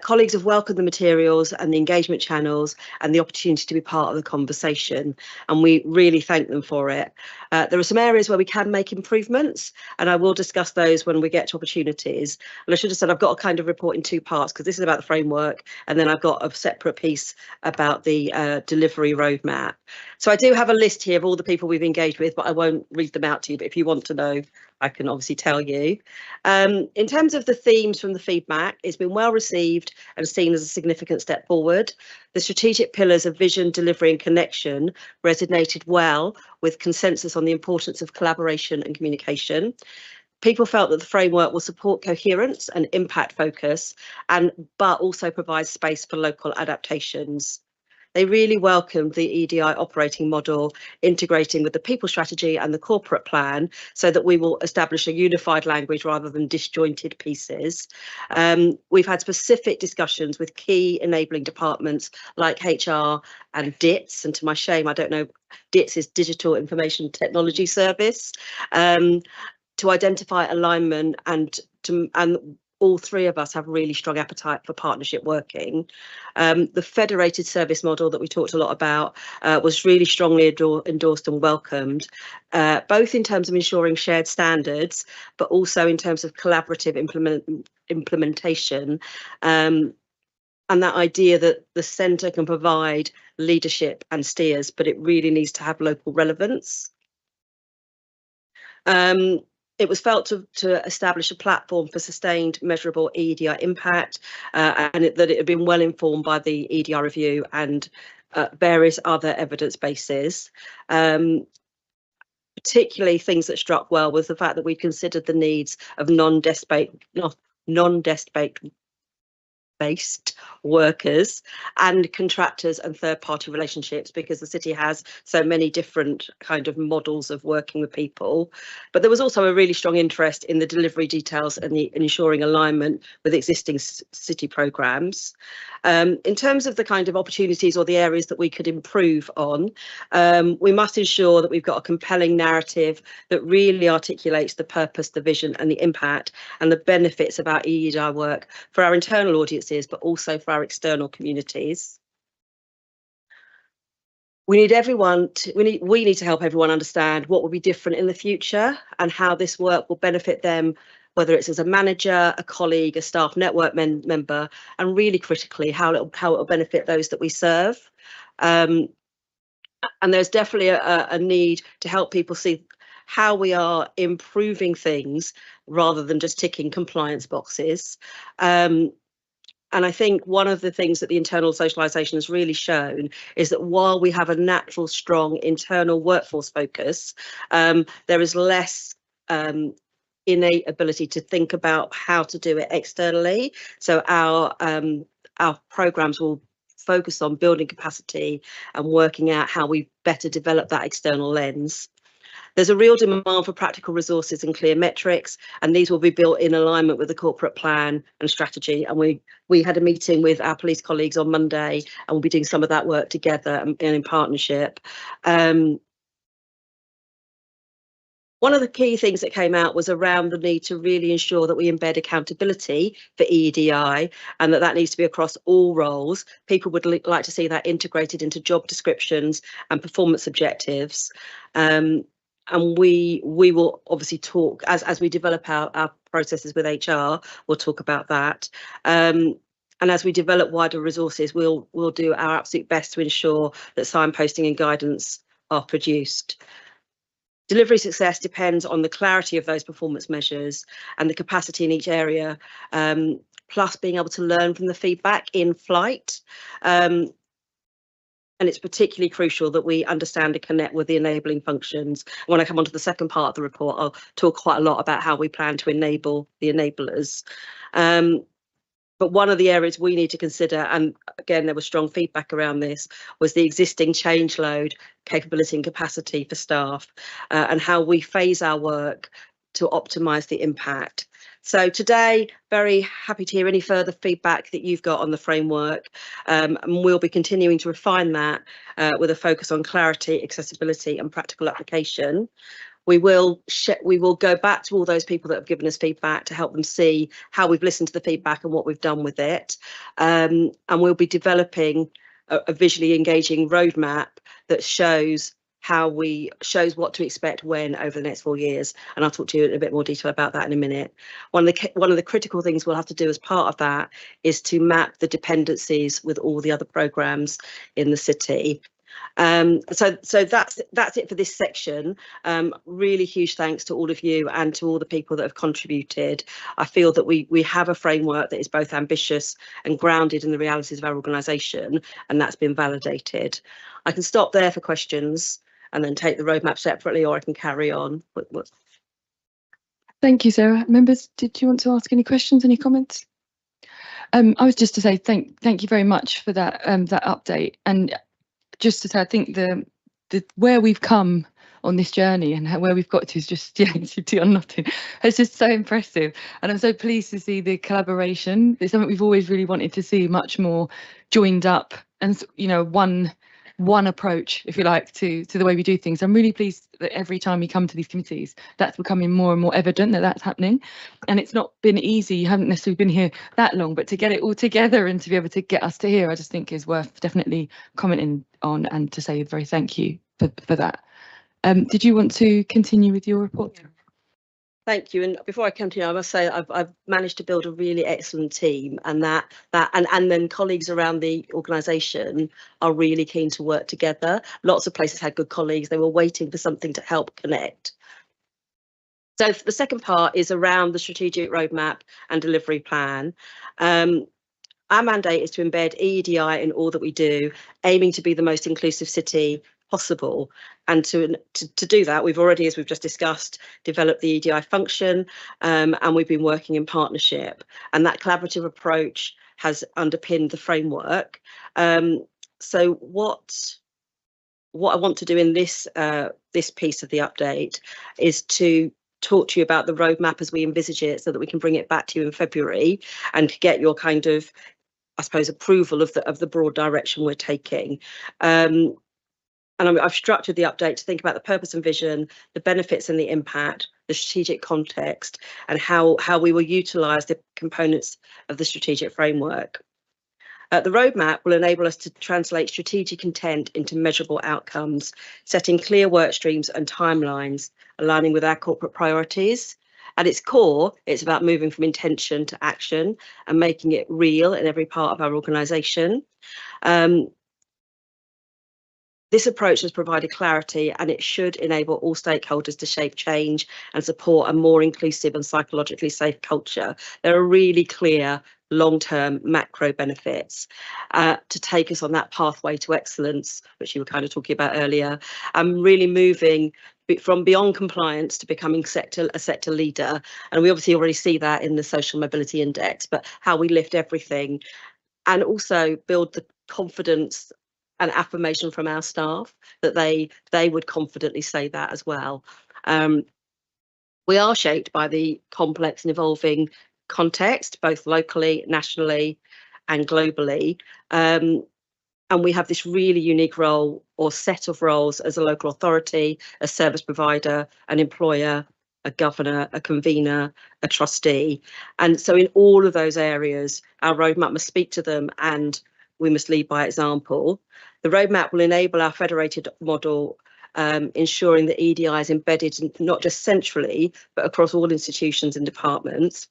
Colleagues have welcomed the materials and the engagement channels and the opportunity to be part of the conversation, and we really thank them for it. There are some areas where we can make improvements, and I will discuss those when we get to opportunities. And I should have said I've got a kind of report in two parts, because this is about the framework, and then I've got a separate piece about the delivery roadmap. So I do have a list here of all the people we've engaged with, but I won't read them out to you. But if you want to know, I can obviously tell you. In terms of the themes from the feedback, it's been well received and seen as a significant step forward. The strategic pillars of vision, delivery and connection resonated well with consensus on the importance of collaboration and communication. People felt that the framework will support coherence and impact focus, but also provide space for local adaptations. They really welcomed the EDI operating model, integrating with the people strategy and the corporate plan, so that we will establish a unified language rather than disjointed pieces. We've had specific discussions with key enabling departments like HR and DITS, and to my shame, I don't know, DITS is Digital Information Technology Service, to identify alignment, and all three of us have really strong appetite for partnership working. The federated service model that we talked a lot about was really strongly endorsed and welcomed, both in terms of ensuring shared standards, but also in terms of collaborative implementation. And that idea that the centre can provide leadership and steers, but it really needs to have local relevance. It was felt to establish a platform for sustained measurable EDI impact, and that it had been well informed by the EDI review and various other evidence bases. Particularly things that struck well was the fact that we considered the needs of non-desk-based workers and contractors and third-party relationships, because the city has so many different kind of models of working with people. But there was also a really strong interest in the delivery details and ensuring alignment with existing city programmes. In terms of the kind of opportunities or the areas that we could improve on, we must ensure that we've got a compelling narrative that really articulates the purpose, the vision and the impact and the benefits of our EDI work for our internal audiences, but also for our external communities. We need to help everyone understand what will be different in the future and how this work will benefit them, whether it's as a manager, a colleague, a staff network member, and really critically how it will benefit those that we serve. And there's definitely a need to help people see how we are improving things rather than just ticking compliance boxes. And I think one of the things that the internal socialisation has really shown is that while we have a natural, strong internal workforce focus, there is less innate ability to think about how to do it externally. So our programmes will focus on building capacity and working out how we better develop that external lens. There's a real demand for practical resources and clear metrics, and these will be built in alignment with the corporate plan and strategy. And we had a meeting with our police colleagues on Monday, and we'll be doing some of that work together and in partnership. One of the key things that came out was around the need to really ensure that we embed accountability for EDI, and that needs to be across all roles. People would like to see that integrated into job descriptions and performance objectives. And we will obviously talk as we develop our processes with HR. We'll talk about that. And as we develop wider resources, we'll do our absolute best to ensure that signposting and guidance are produced. Delivery success depends on the clarity of those performance measures and the capacity in each area, plus being able to learn from the feedback in flight. And it's particularly crucial that we understand and connect with the enabling functions. When I come on to the second part of the report, I'll talk quite a lot about how we plan to enable the enablers. But one of the areas we need to consider, and again, there was strong feedback around this, was the existing change load, capability and capacity for staff, and how we phase our work to optimise the impact. So today, very happy to hear any further feedback that you've got on the framework, and we'll be continuing to refine that with a focus on clarity, accessibility and practical application. We will go back to all those people that have given us feedback to help them see how we've listened to the feedback and what we've done with it. And we'll be developing a visually engaging roadmap that shows what to expect when over the next 4 years. And I'll talk to you in a bit more detail about that in a minute. One of the critical things we'll have to do as part of that is to map the dependencies with all the other programmes in the city. So that's it for this section. Really huge thanks to all of you and to all the people that have contributed. I feel that we have a framework that is both ambitious and grounded in the realities of our organisation, and that's been validated. I can stop there for questions and then take the roadmap separately, or I can carry on. Thank you, Sarah. Members, did you want to ask any questions, any comments? I was just to say thank you very much for that that update, and just to say I think the where we've come on this journey and where we've got to is just, yeah, I'm nodding. It's just so impressive, and I'm so pleased to see the collaboration. It's something we've always really wanted to see, much more joined up and, you know, one approach, if you like, to the way we do things. I'm really pleased that every time we come to these committees, that's becoming more and more evident that that's happening. And it's not been easy. You haven't necessarily been here that long, but to get it all together and to be able to get us to here, I just think is worth definitely commenting on, and to say a very thank you for that. Did you want to continue with your report? Thank you. And before I continue, I must say I've managed to build a really excellent team, and and then colleagues around the organisation are really keen to work together. Lots of places had good colleagues. They were waiting for something to help connect. So the second part is around the strategic roadmap and delivery plan. Our mandate is to embed EEDI in all that we do, aiming to be the most inclusive city possible. And to do that, we've already, as we've just discussed, developed the EDI function, and we've been working in partnership. And that collaborative approach has underpinned the framework. So what I want to do in this this piece of the update is to talk to you about the roadmap as we envisage it, so that we can bring it back to you in February and get your kind of, I suppose, approval of the broad direction we're taking. And I've structured the update to think about the purpose and vision, the benefits and the impact, the strategic context, and how we will utilise the components of the strategic framework. The roadmap will enable us to translate strategic intent into measurable outcomes, setting clear work streams and timelines, aligning with our corporate priorities. At its core, it's about moving from intention to action and making it real in every part of our organisation. This approach has provided clarity, and it should enable all stakeholders to shape change and support a more inclusive and psychologically safe culture. There are really clear long-term macro benefits to take us on that pathway to excellence, which you were kind of talking about earlier. I'm really moving from beyond compliance to becoming a sector leader. And we obviously already see that in the Social Mobility Index, but how we lift everything and also build the confidence and affirmation from our staff that they would confidently say that as well. We are shaped by the complex and evolving context, both locally, nationally and globally. And we have this really unique role or set of roles as a local authority, a service provider, an employer, a governor, a convener, a trustee. And so in all of those areas, our roadmap must speak to them, and we must lead by example. The roadmap will enable our federated model, ensuring that EDI is embedded not just centrally, but across all institutions and departments,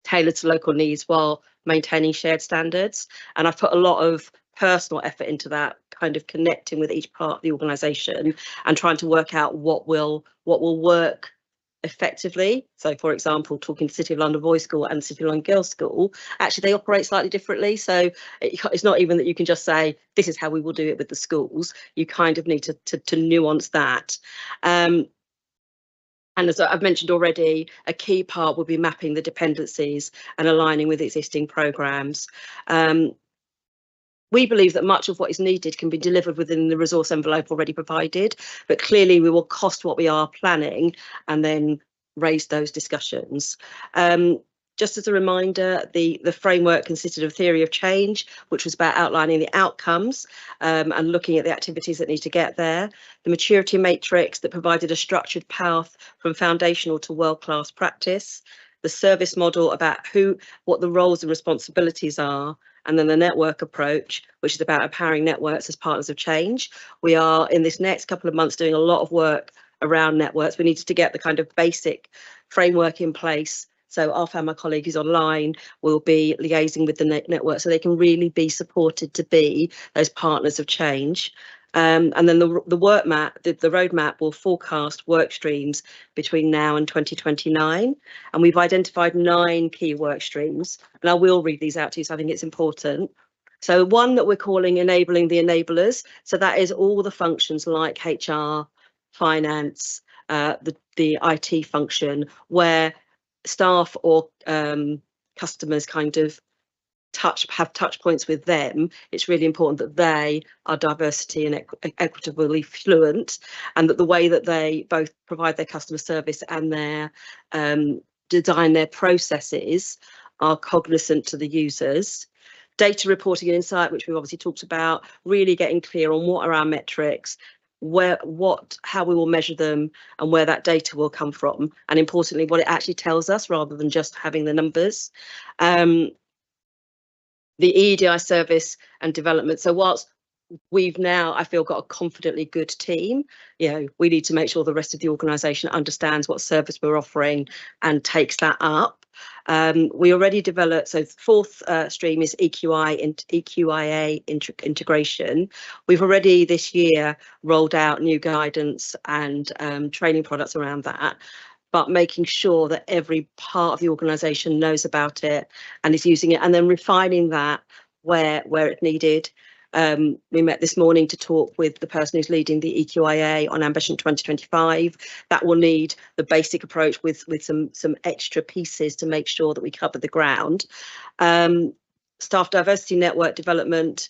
tailored to local needs while maintaining shared standards. And I've put a lot of personal effort into that, kind of connecting with each part of the organisation and trying to work out what will work effectively. So, for example, talking to City of London Boys School and City of London Girls School, actually they operate slightly differently. So it's not even that you can just say this is how we will do it with the schools. You kind of need to nuance that. And as I've mentioned already, a key part will be mapping the dependencies and aligning with existing programmes. We believe that much of what is needed can be delivered within the resource envelope already provided, but clearly we will cost what we are planning and then raised those discussions. Just as a reminder, the framework consisted of theory of change, which was about outlining the outcomes and looking at the activities that need to get there. The maturity matrix that provided a structured path from foundational to world-class practice. The service model about what the roles and responsibilities are, and then the network approach, which is about empowering networks as partners of change. We are, in this next couple of months, doing a lot of work around networks. We needed to get the kind of basic framework in place. So Arthur, my colleague who's online, will be liaising with the network so they can really be supported to be those partners of change. And then the roadmap will forecast work streams between now and 2029. And we've identified 9 key work streams. And I will read these out to you, so I think it's important. So one that we're calling enabling the enablers. So that is all the functions like HR, finance, the IT function, where staff or customers kind of have touch points with them. It's really important that they are diversity and equitably fluent, and that the way that they both provide their customer service and their design their processes are cognizant to the users. Data reporting and insight, which we've obviously talked about, really getting clear on what are our metrics, how we will measure them, and where that data will come from, and importantly what it actually tells us rather than just having the numbers. The EDI service and development. So whilst we've now, I feel, got a confidently good team, we need to make sure the rest of the organisation understands what service we're offering and takes that up. We already developed, so the 4th stream is EQIA integration. We've already this year rolled out new guidance and training products around that, but making sure that every part of the organisation knows about it and is using it, and then refining that where it's needed. We met this morning to talk with the person who's leading the EQIA on Ambition 2025. That will need the basic approach with some extra pieces to make sure that we cover the ground. Staff diversity network development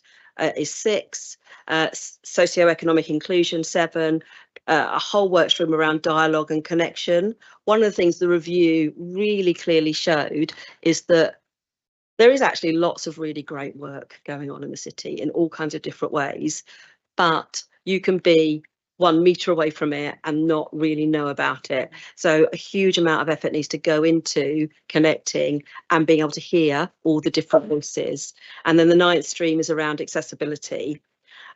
is 6, socioeconomic inclusion 7, a whole work stream around dialogue and connection. One of the things the review really clearly showed is that there is actually lots of really great work going on in the city in all kinds of different ways, but you can be 1 metre away from it and not really know about it. So a huge amount of effort needs to go into connecting and being able to hear all the different voices. And then the 9th stream is around accessibility.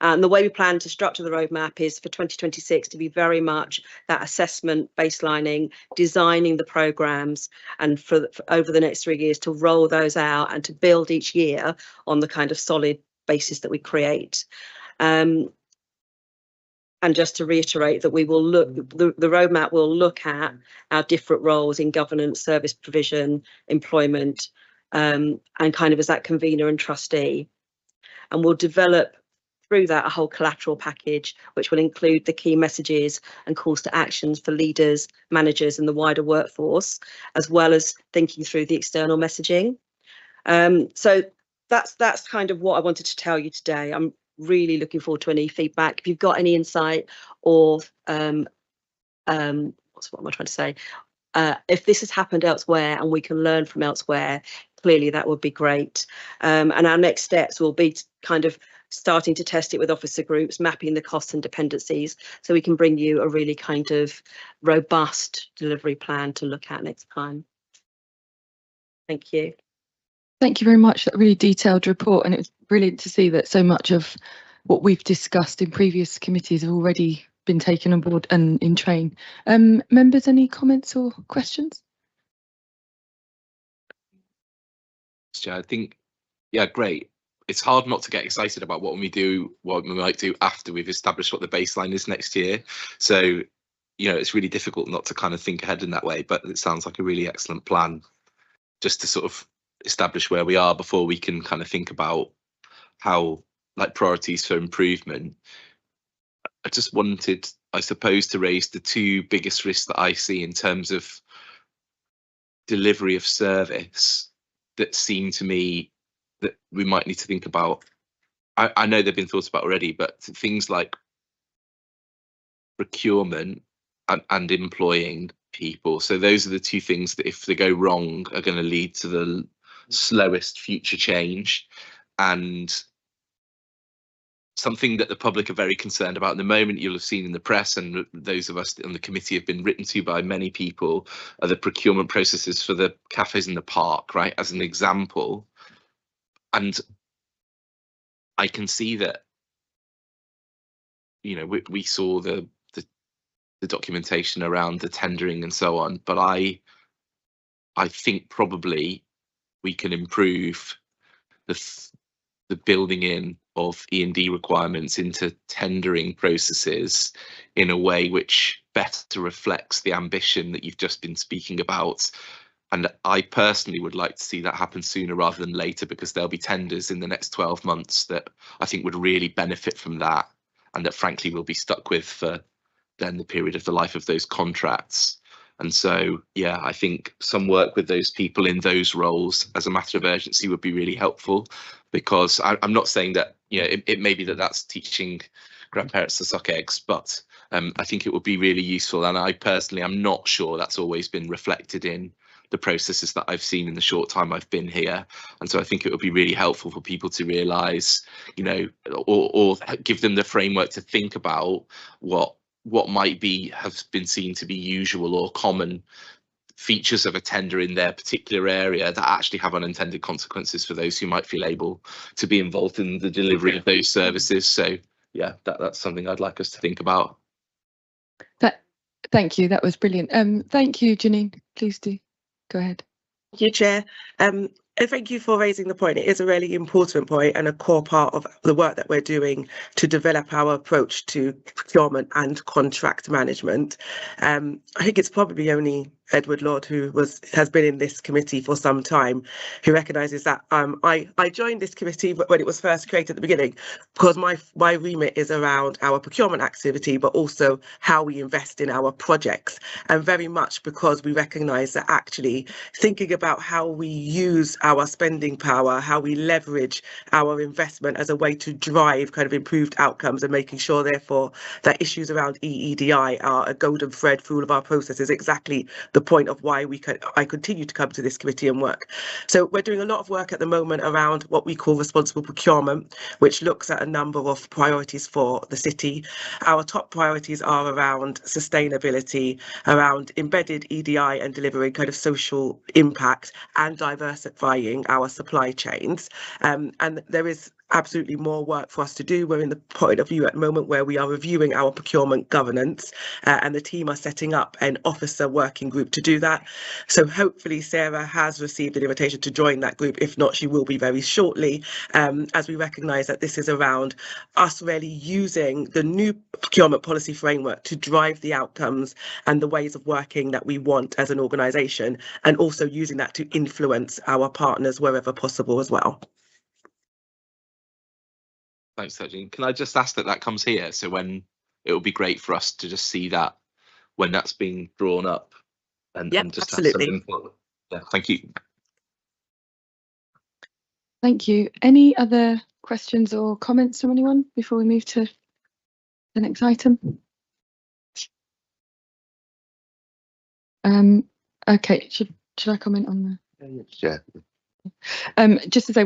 And the way we plan to structure the roadmap is for 2026 to be very much that assessment, baselining, designing the programmes, and for over the next 3 years to roll those out and to build each year on the kind of solid basis that we create. And just to reiterate that we will look, the roadmap will look at our different roles in governance, service provision, employment, and kind of as that convener and trustee. And we'll develop through that a whole collateral package, which will include the key messages and calls to actions for leaders, managers and the wider workforce, as well as thinking through the external messaging. So that's kind of what I wanted to tell you today. I'm really looking forward to any feedback. If you've got any insight or what am I trying to say? If this has happened elsewhere and we can learn from elsewhere, clearly that would be great. And our next steps will be kind of starting to test it with officer groups, mapping the costs and dependencies, so we can bring you a really kind of robust delivery plan to look at next time. Thank you. Thank you very much. That really detailed report, and it was brilliant to see that so much of what we've discussed in previous committees have already been taken on board and in train. Members, any comments or questions? Yeah, I think, yeah, great. It's hard not to get excited about what we might do after we've established what the baseline is next year. So, it's really difficult not to kind of think ahead in that way, but it sounds like a really excellent plan just to sort of establish where we are before we can kind of think about how, like, priorities for improvement. I just wanted, I suppose, to raise the 2 biggest risks that I see in terms of delivery of service that seem to me that we might need to think about. I know they've been thought about already, but things like procurement and employing people. So those are the two things that, if they go wrong, are going to lead to the slowest future change. And something that the public are very concerned about at the moment, you'll have seen in the press, and those of us on the committee have been written to by many people, are the procurement processes for the cafes in the park, right, as an example. And I can see that, you know, we saw the documentation around the tendering and so on, but I think probably we can improve the building in of E&D requirements into tendering processes in a way which better reflects the ambition that you've just been speaking about. And I personally would like to see that happen sooner rather than later, because there'll be tenders in the next 12 months that I think would really benefit from that, and that frankly we'll be stuck with for then the period of the life of those contracts. And so, yeah, I think some work with those people in those roles as a matter of urgency would be really helpful, because I'm not saying that, you know, it may be that that's teaching grandparents to suck eggs, but I think it would be really useful. And I personally am not sure that's always been reflected in the processes that I've seen in the short time I've been here. And so I think it would be really helpful for people to realise, you know, or give them the framework to think about what might have been seen to be usual or common features of a tender in their particular area that actually have unintended consequences for those who might feel able to be involved in the delivery of those services. So yeah, that's something I'd like us to think about. Thank you, that was brilliant. Thank you, Janine, please do go ahead. Thank you, Chair. And thank you for raising the point. It is a really important point and a core part of the work that we're doing to develop our approach to procurement and contract management. I think it's probably only Edward Lord, who has been in this committee for some time, who recognises that I joined this committee when it was first created at the beginning, because my remit is around our procurement activity, but also how we invest in our projects, and very much because we recognise that actually thinking about how we use our spending power, how we leverage our investment as a way to drive kind of improved outcomes, and making sure therefore that issues around EEDI are a golden thread through all of our processes, exactly the point of why I continue to come to this committee and work. So we're doing a lot of work at the moment around what we call responsible procurement, which looks at a number of priorities for the city. Our top priorities are around sustainability, around embedded EDI and delivering kind of social impact, and diversifying our supply chains. And there is absolutely more work for us to do. We're in the point of view at the moment where we are reviewing our procurement governance, and the team are setting up an officer working group to do that. So hopefully Sarah has received an invitation to join that group. If not, she will be very shortly, as we recognise that this is around us really using the new procurement policy framework to drive the outcomes and the ways of working that we want as an organisation, and also using that to influence our partners wherever possible as well. Thanks, Sergin. Can I just ask that comes here? So when it would be great for us to just see that when that's being drawn up, and just absolutely. have some input. Yeah, thank you. Thank you. Any other questions or comments from anyone before we move to the next item? Okay, should I comment on the? Yeah. Just to say,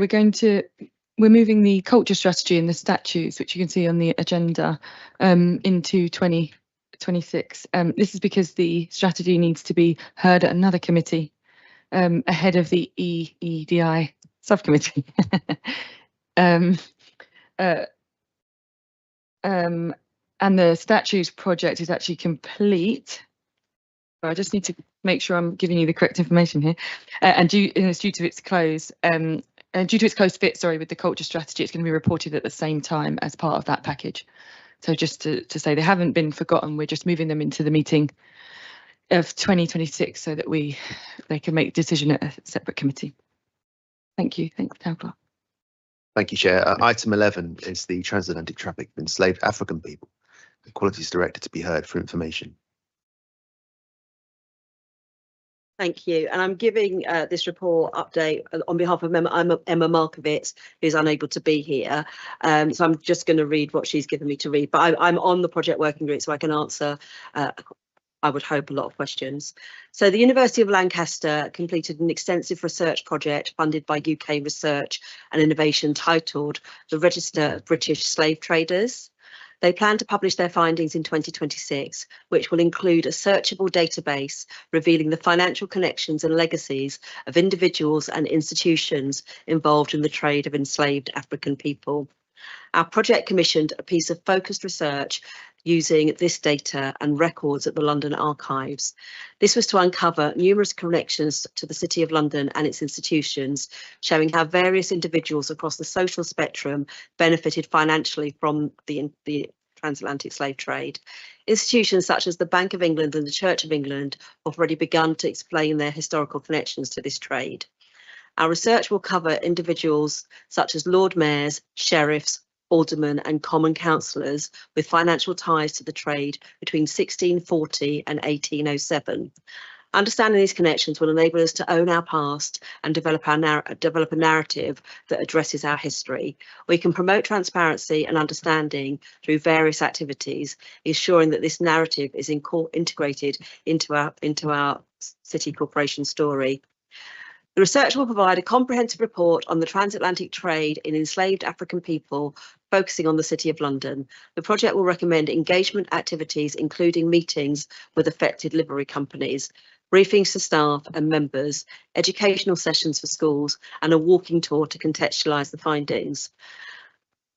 we're moving the culture strategy and the statutes, which you can see on the agenda, into 2026. This is because the strategy needs to be heard at another committee ahead of the EEDI subcommittee. And the statutes project is actually complete. So I just need to make sure I'm giving you the correct information here. And it's due to its close. Due to its close fit, with the culture strategy, it's going to be reported at the same time as part of that package. So just to say they haven't been forgotten, we're just moving them into the meeting of 2026 so that they can make a decision at a separate committee. Thank you. Thanks, Town Clerk. Thank you, Chair. Item 11 is the transatlantic traffic of enslaved African people. The Qualities Director to be heard for information. Thank you. And I'm giving this report update on behalf of Emma Markovitz, who's unable to be here. So I'm just going to read what she's given me to read. But I'm on the project working group, so I can answer I would hope, a lot of questions. So the University of Lancaster completed an extensive research project funded by UK Research and Innovation titled The Register of British Slave Traders. They plan to publish their findings in 2026, which will include a searchable database revealing the financial connections and legacies of individuals and institutions involved in the trade of enslaved African people. Our project commissioned a piece of focused research using this data and records at the London Archives. This was to uncover numerous connections to the City of London and its institutions, showing how various individuals across the social spectrum benefited financially from the transatlantic slave trade. Institutions such as the Bank of England and the Church of England have already begun to explain their historical connections to this trade. Our research will cover individuals such as Lord Mayors, sheriffs, aldermen and common councillors with financial ties to the trade between 1640 and 1807. Understanding these connections will enable us to own our past and develop a narrative that addresses our history. We can promote transparency and understanding through various activities, ensuring that this narrative is integrated into our city corporation story. The research will provide a comprehensive report on the transatlantic trade in enslaved African people, focusing on the City of London. The project will recommend engagement activities, including meetings with affected livery companies, briefings to staff and members, educational sessions for schools, and a walking tour to contextualise the findings.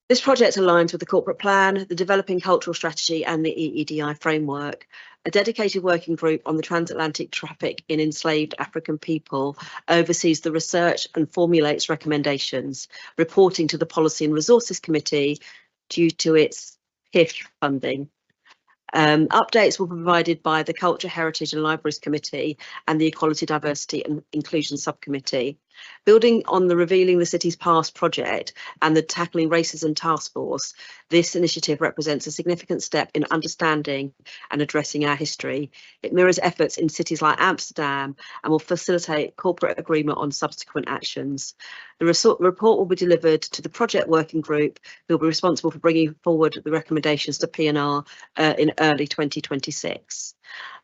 This project aligns with the corporate plan, the developing cultural strategy and the EEDI framework. A dedicated working group on the transatlantic traffic in enslaved African people oversees the research and formulates recommendations, reporting to the Policy and Resources Committee due to its PIF funding. Updates will be provided by the Culture, Heritage and Libraries Committee and the Equality, Diversity and Inclusion Subcommittee. Building on the Revealing the City's Past project and the Tackling Racism Task Force, this initiative represents a significant step in understanding and addressing our history. It mirrors efforts in cities like Amsterdam and will facilitate corporate agreement on subsequent actions. The report will be delivered to the project working group, who will be responsible for bringing forward the recommendations to P&R in early 2026.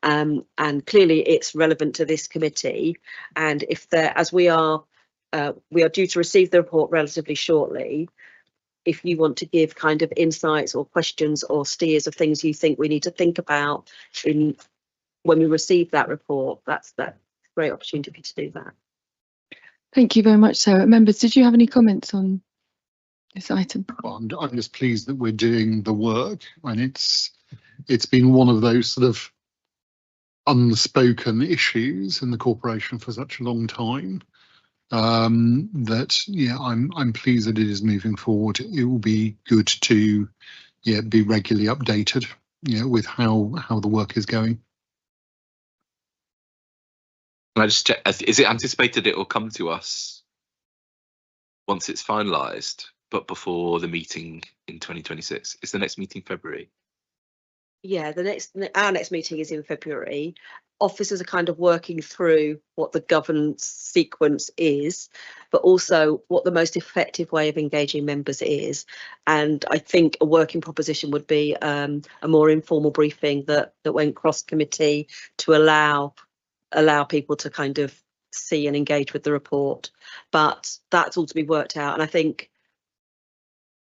And clearly it's relevant to this committee, and if there, as we are due to receive the report relatively shortly, if you want to give kind of insights or questions or steers of things you think we need to think about when we receive that report, that's a great opportunity for you to do that. Thank you very much, Sarah. Members, did you have any comments on this item? Well, I'm just pleased that we're doing the work, and it's been one of those sort of unspoken issues in the corporation for such a long time, that I'm pleased that it is moving forward. It will be good to be regularly updated with how the work is going. Can I just check, is it anticipated it will come to us once it's finalised, but before the meeting in 2026? Is the next meeting February? Yeah, our next meeting is in February. Officers are kind of working through what the governance sequence is, but also what the most effective way of engaging members is. And I think a working proposition would be a more informal briefing that went cross committee to allow people to kind of see and engage with the report. But that's all to be worked out. And I think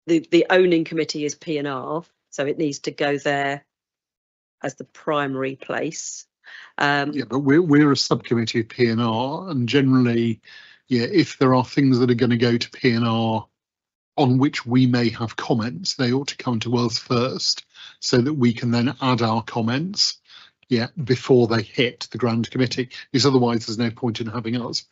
the owning committee is P&R, so it needs to go there as the primary place. But we're a subcommittee of P&R, and generally, if there are things that are going to go to P&R on which we may have comments, they ought to come to us first, so that we can then add our comments before they hit the Grand Committee, because otherwise there's no point in having us.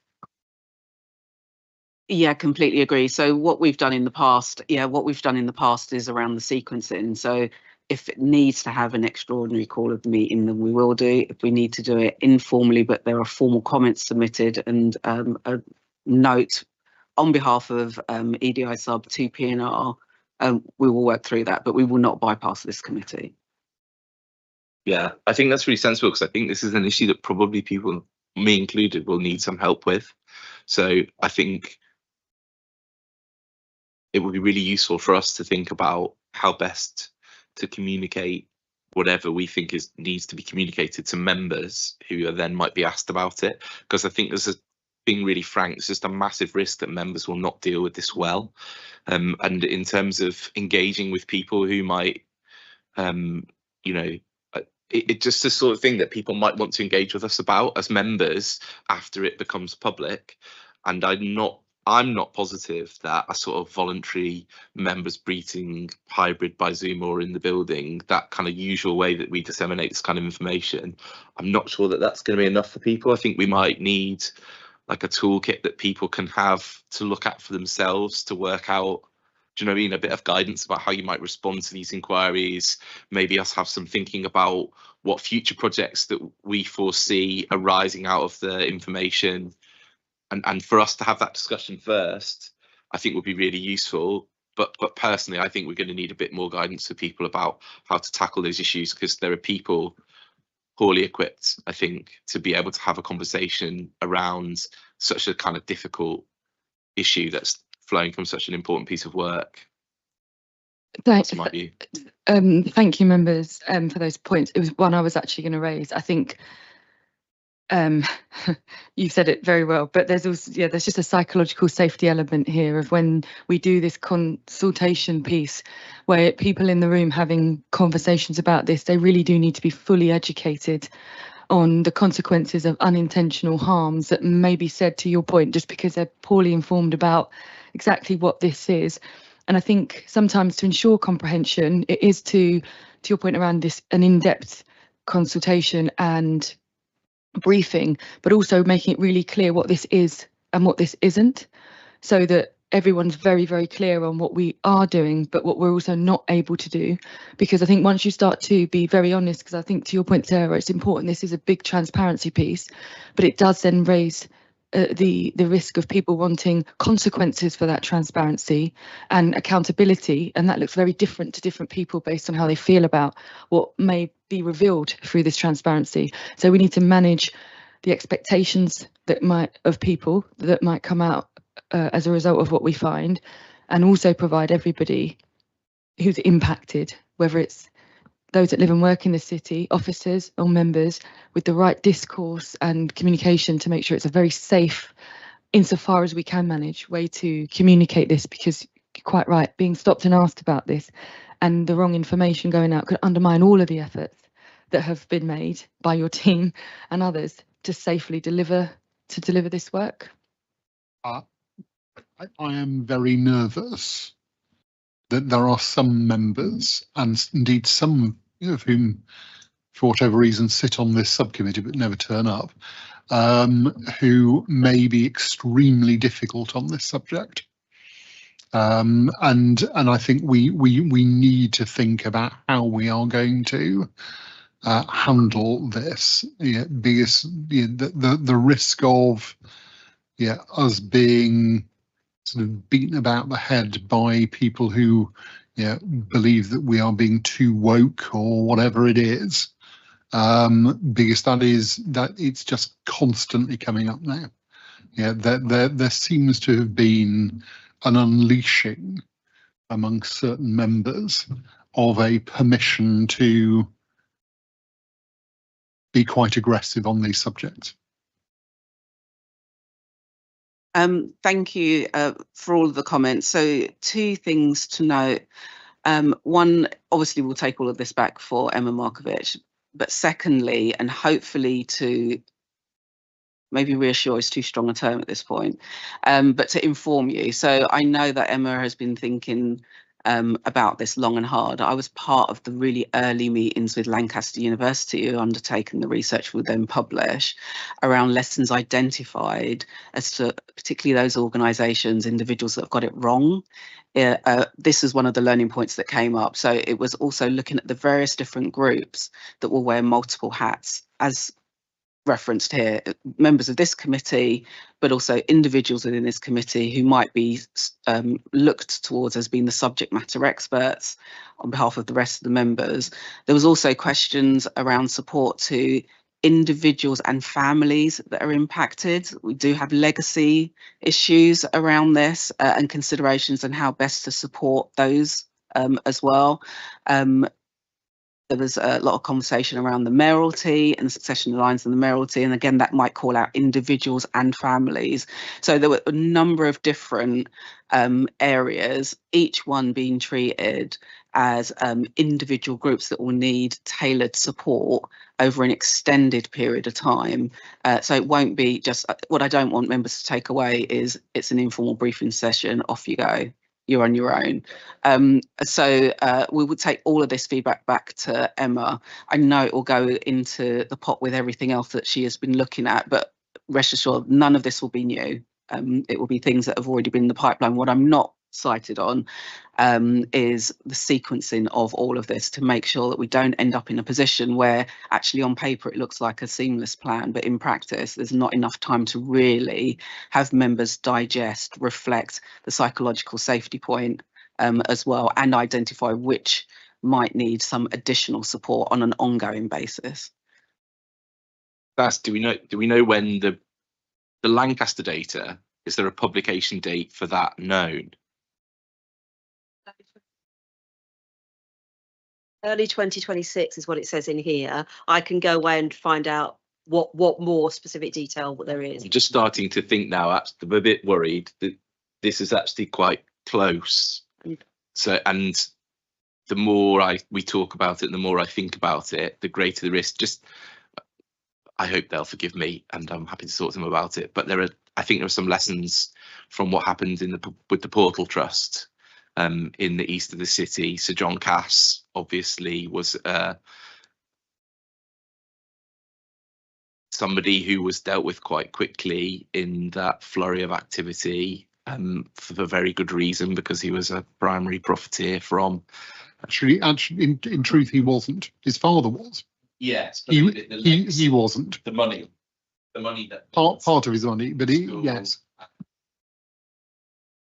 Yeah, completely agree. So what we've done in the past, is around the sequencing. So if it needs to have an extraordinary call of the meeting, then we will do. If we need to do it informally, but there are formal comments submitted and a note on behalf of EDI sub to P&R, we will work through that, but we will not bypass this committee. Yeah, I think that's really sensible, because I think this is an issue that probably people, me included, will need some help with. So I think it would be really useful for us to think about how best to communicate whatever we think needs to be communicated to members who are then might be asked about it, because I think being really frank, there's just a massive risk that members will not deal with this well. And in terms of engaging with people who might, you know, it's just the sort of thing that people might want to engage with us about as members after it becomes public. And I'm not positive that a sort of voluntary members briefing hybrid by Zoom or in the building, that kind of usual way that we disseminate this kind of information, I'm not sure that that's going to be enough for people. I think we might need like a toolkit that people can have to look at for themselves to work out, do you know what I mean, a bit of guidance about how you might respond to these inquiries, maybe us have some thinking about what future projects that we foresee arising out of the information. And for us to have that discussion first, I think would be really useful. But personally, I think we're going to need a bit more guidance for people about how to tackle those issues, because there are people poorly equipped, I think, to be able to have a conversation around such a kind of difficult issue that's flowing from such an important piece of work. Thanks. That's my view. Thank you, members, for those points. It was one I was actually going to raise. I think you've said it very well, but there's also, there's just a psychological safety element here of when we do this consultation piece where people in the room having conversations about this, they really do need to be fully educated on the consequences of unintentional harms that may be said, to your point, just because they're poorly informed about exactly what this is. And I think sometimes to ensure comprehension, it is to your point around this, an in-depth consultation and briefing, but also making it really clear what this is and what this isn't, so that everyone's very, very clear on what we are doing, but what we're also not able to do. Because I think once you start to be very honest, because I think to your point, Sarah, it's important, this is a big transparency piece, but it does then raise the risk of people wanting consequences for that transparency and accountability, and that looks very different to different people based on how they feel about what may be revealed through this transparency. So we need to manage the expectations that of people that might come out as a result of what we find, and also provide everybody who's impacted, whether it's those that live and work in the city, officers or members, with the right discourse and communication to make sure it's a very safe, insofar as we can manage, way to communicate this. Because you're quite right, being stopped and asked about this and the wrong information going out could undermine all of the efforts that have been made by your team and others to safely deliver this work. I am very nervous that there are some members, and indeed some of whom, for whatever reason, sit on this subcommittee but never turn up, who may be extremely difficult on this subject. And I think we need to think about how we are going to handle this, because the risk of us being sort of beaten about the head by people who believe that we are being too woke or whatever it is, because that it's just constantly coming up now. There seems to have been an unleashing among certain members of a permission to be quite aggressive on these subjects. Thank you for all of the comments. So 2 things to note. One, obviously we'll take all of this back for Emma Markovich, but secondly, and hopefully to maybe reassure is too strong a term at this point, but to inform you. So I know that Emma has been thinking about this long and hard. I was part of the really early meetings with Lancaster University, who undertaken the research we'll then publish, around lessons identified as to particularly those organisations, individuals that have got it wrong. This is one of the learning points that came up. So it was also looking at the various different groups that will wear multiple hats, as referenced here, members of this committee, but also individuals within this committee who might be looked towards as being the subject matter experts on behalf of the rest of the members. There was also questions around support to individuals and families that are impacted. We do have legacy issues around this and considerations on how best to support those as well. There was a lot of conversation around the mayoralty and the succession lines in the mayoralty. And again, that might call out individuals and families. So there were a number of different areas, each one being treated as individual groups that will need tailored support over an extended period of time. So it won't be just, what I don't want members to take away is it's an informal briefing session, off you go. You're on your own. So we would take all of this feedback back to Emma. I know it will go into the pot with everything else that she has been looking at, but rest assured, none of this will be new. It will be things that have already been in the pipeline. What I'm not cited on is the sequencing of all of this to make sure that we don't end up in a position where actually on paper it looks like a seamless plan, but in practice there's not enough time to really have members digest, reflect the psychological safety point as well, and identify which might need some additional support on an ongoing basis. Do we know when the Lancaster data, is there a publication date for that known? Early 2026 is what it says in here. I can go away and find out what more specific detail there is. I'm just starting to think now, I'm a bit worried that this is actually quite close. So, and the more we talk about it, the more I think about it, the greater the risk. Just, I hope they'll forgive me, and I'm happy to talk to them about it. But I think there are some lessons from what happened with the Portal Trust in the east of the city. Sir John Cass obviously was somebody who was dealt with quite quickly in that flurry of activity, for very good reason, because he was a primary profiteer from. Actually, in truth, he wasn't. His father was. Yes, but he wasn't. The money that Part of his money, but yes.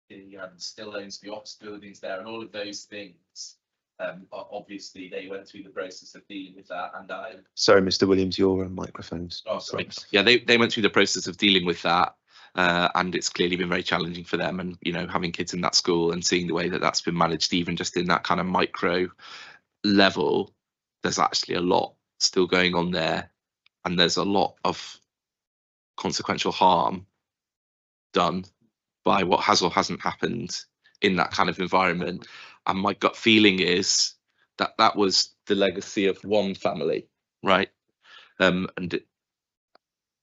He still owns the office buildings there, and all of those things. Obviously, they went through the process of dealing with that, and Sorry, Mr. Williams, your microphone's. Oh, sorry. Yeah, they went through the process of dealing with that, and it's clearly been very challenging for them. And having kids in that school and seeing the way that that's been managed, even just in that kind of micro level, there's actually a lot still going on there, and there's a lot of consequential harm done by what has or hasn't happened in that kind of environment. And my gut feeling is that that was the legacy of one family, right? And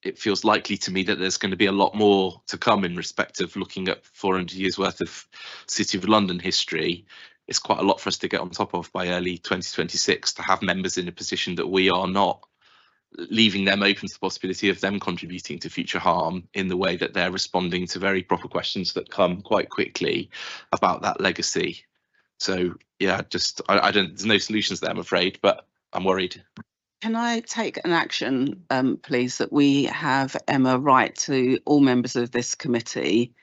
it feels likely to me that there's going to be a lot more to come in respect of looking at 400 years worth of City of London history. It's quite a lot for us to get on top of by early 2026, to have members in a position that we are not, leaving them open to the possibility of them contributing to future harm in the way that they're responding to very proper questions that come quite quickly about that legacy. So yeah, just I don't, there's no solutions there, I'm afraid, but I'm worried. Can I take an action, please, that we have Emma write to all members of this committee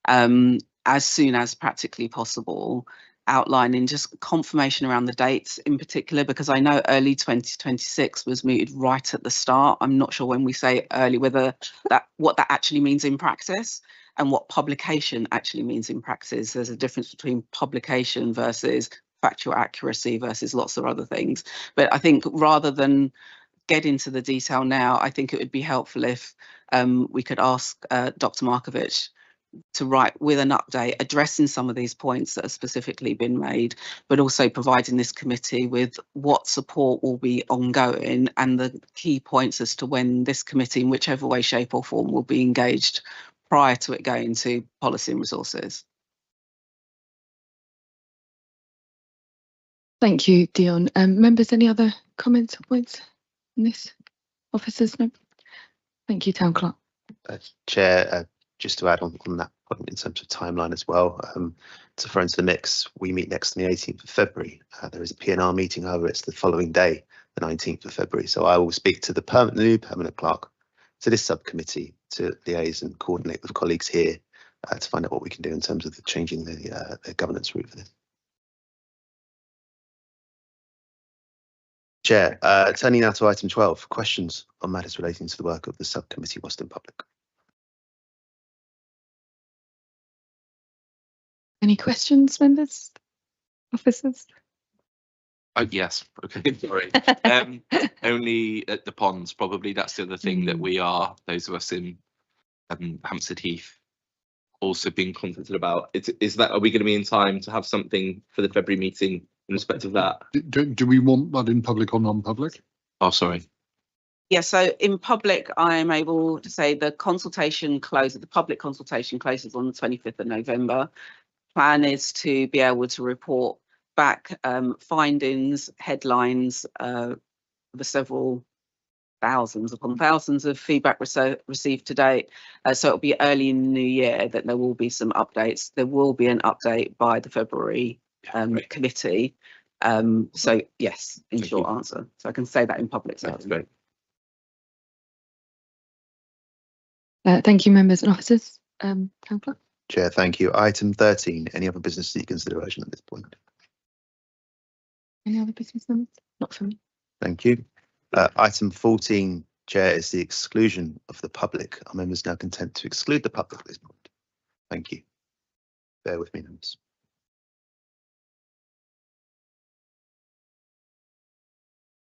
as soon as practically possible, outlining just confirmation around the dates in particular, because I know early 2026 was mooted right at the start. I'm not sure when we say early, whether what that actually means in practice and what publication actually means in practice. There's a difference between publication versus factual accuracy versus lots of other things. But I think rather than get into the detail now, I think it would be helpful if we could ask Dr. Markovich to write with an update addressing some of these points that have specifically been made, but also providing this committee with what support will be ongoing and the key points as to when this committee, in whichever way, shape or form, will be engaged prior to it going to policy and resources. Thank you, Dion. Members, any other comments or points on this? Officers, no? Thank you, Town Clerk. Chair, just to add on that point in terms of timeline as well, to throw into the mix, we meet next on the 18th of February. There is a P&R meeting, however, it's the following day, the 19th of February. So I will speak to the new permanent clerk, to this subcommittee, to liaise and coordinate with colleagues here to find out what we can do in terms of changing the governance route for this. Chair, turning now to item 12, questions on matters relating to the work of the subcommittee whilst in public. Any questions, members, officers? Oh, yes. Okay. Sorry. Only at the ponds, probably. That's the other thing that we are, those of us in Hampstead Heath, also being contacted about. Is that, are we going to be in time to have something for the February meeting in respect of that? Do we want that in public or non-public? Oh, sorry. Yeah, so in public, I'm able to say the consultation closes, the public consultation closes on the 25th of November. Plan is to be able to report back findings, headlines, the several thousands upon thousands of feedback received to date. So it'll be early in the new year that there will be some updates. There will be an update by the February committee. So yes, in short answer. So I can say that in public. That's great. Thank you, members and officers. Town Clerk. Chair, thank you. Item 13, any other business that you consider urgent at this point? Any other business members? Not for me. Thank you. Item 14, Chair, is the exclusion of the public. Are members now content to exclude the public at this point? Thank you. Bear with me, members.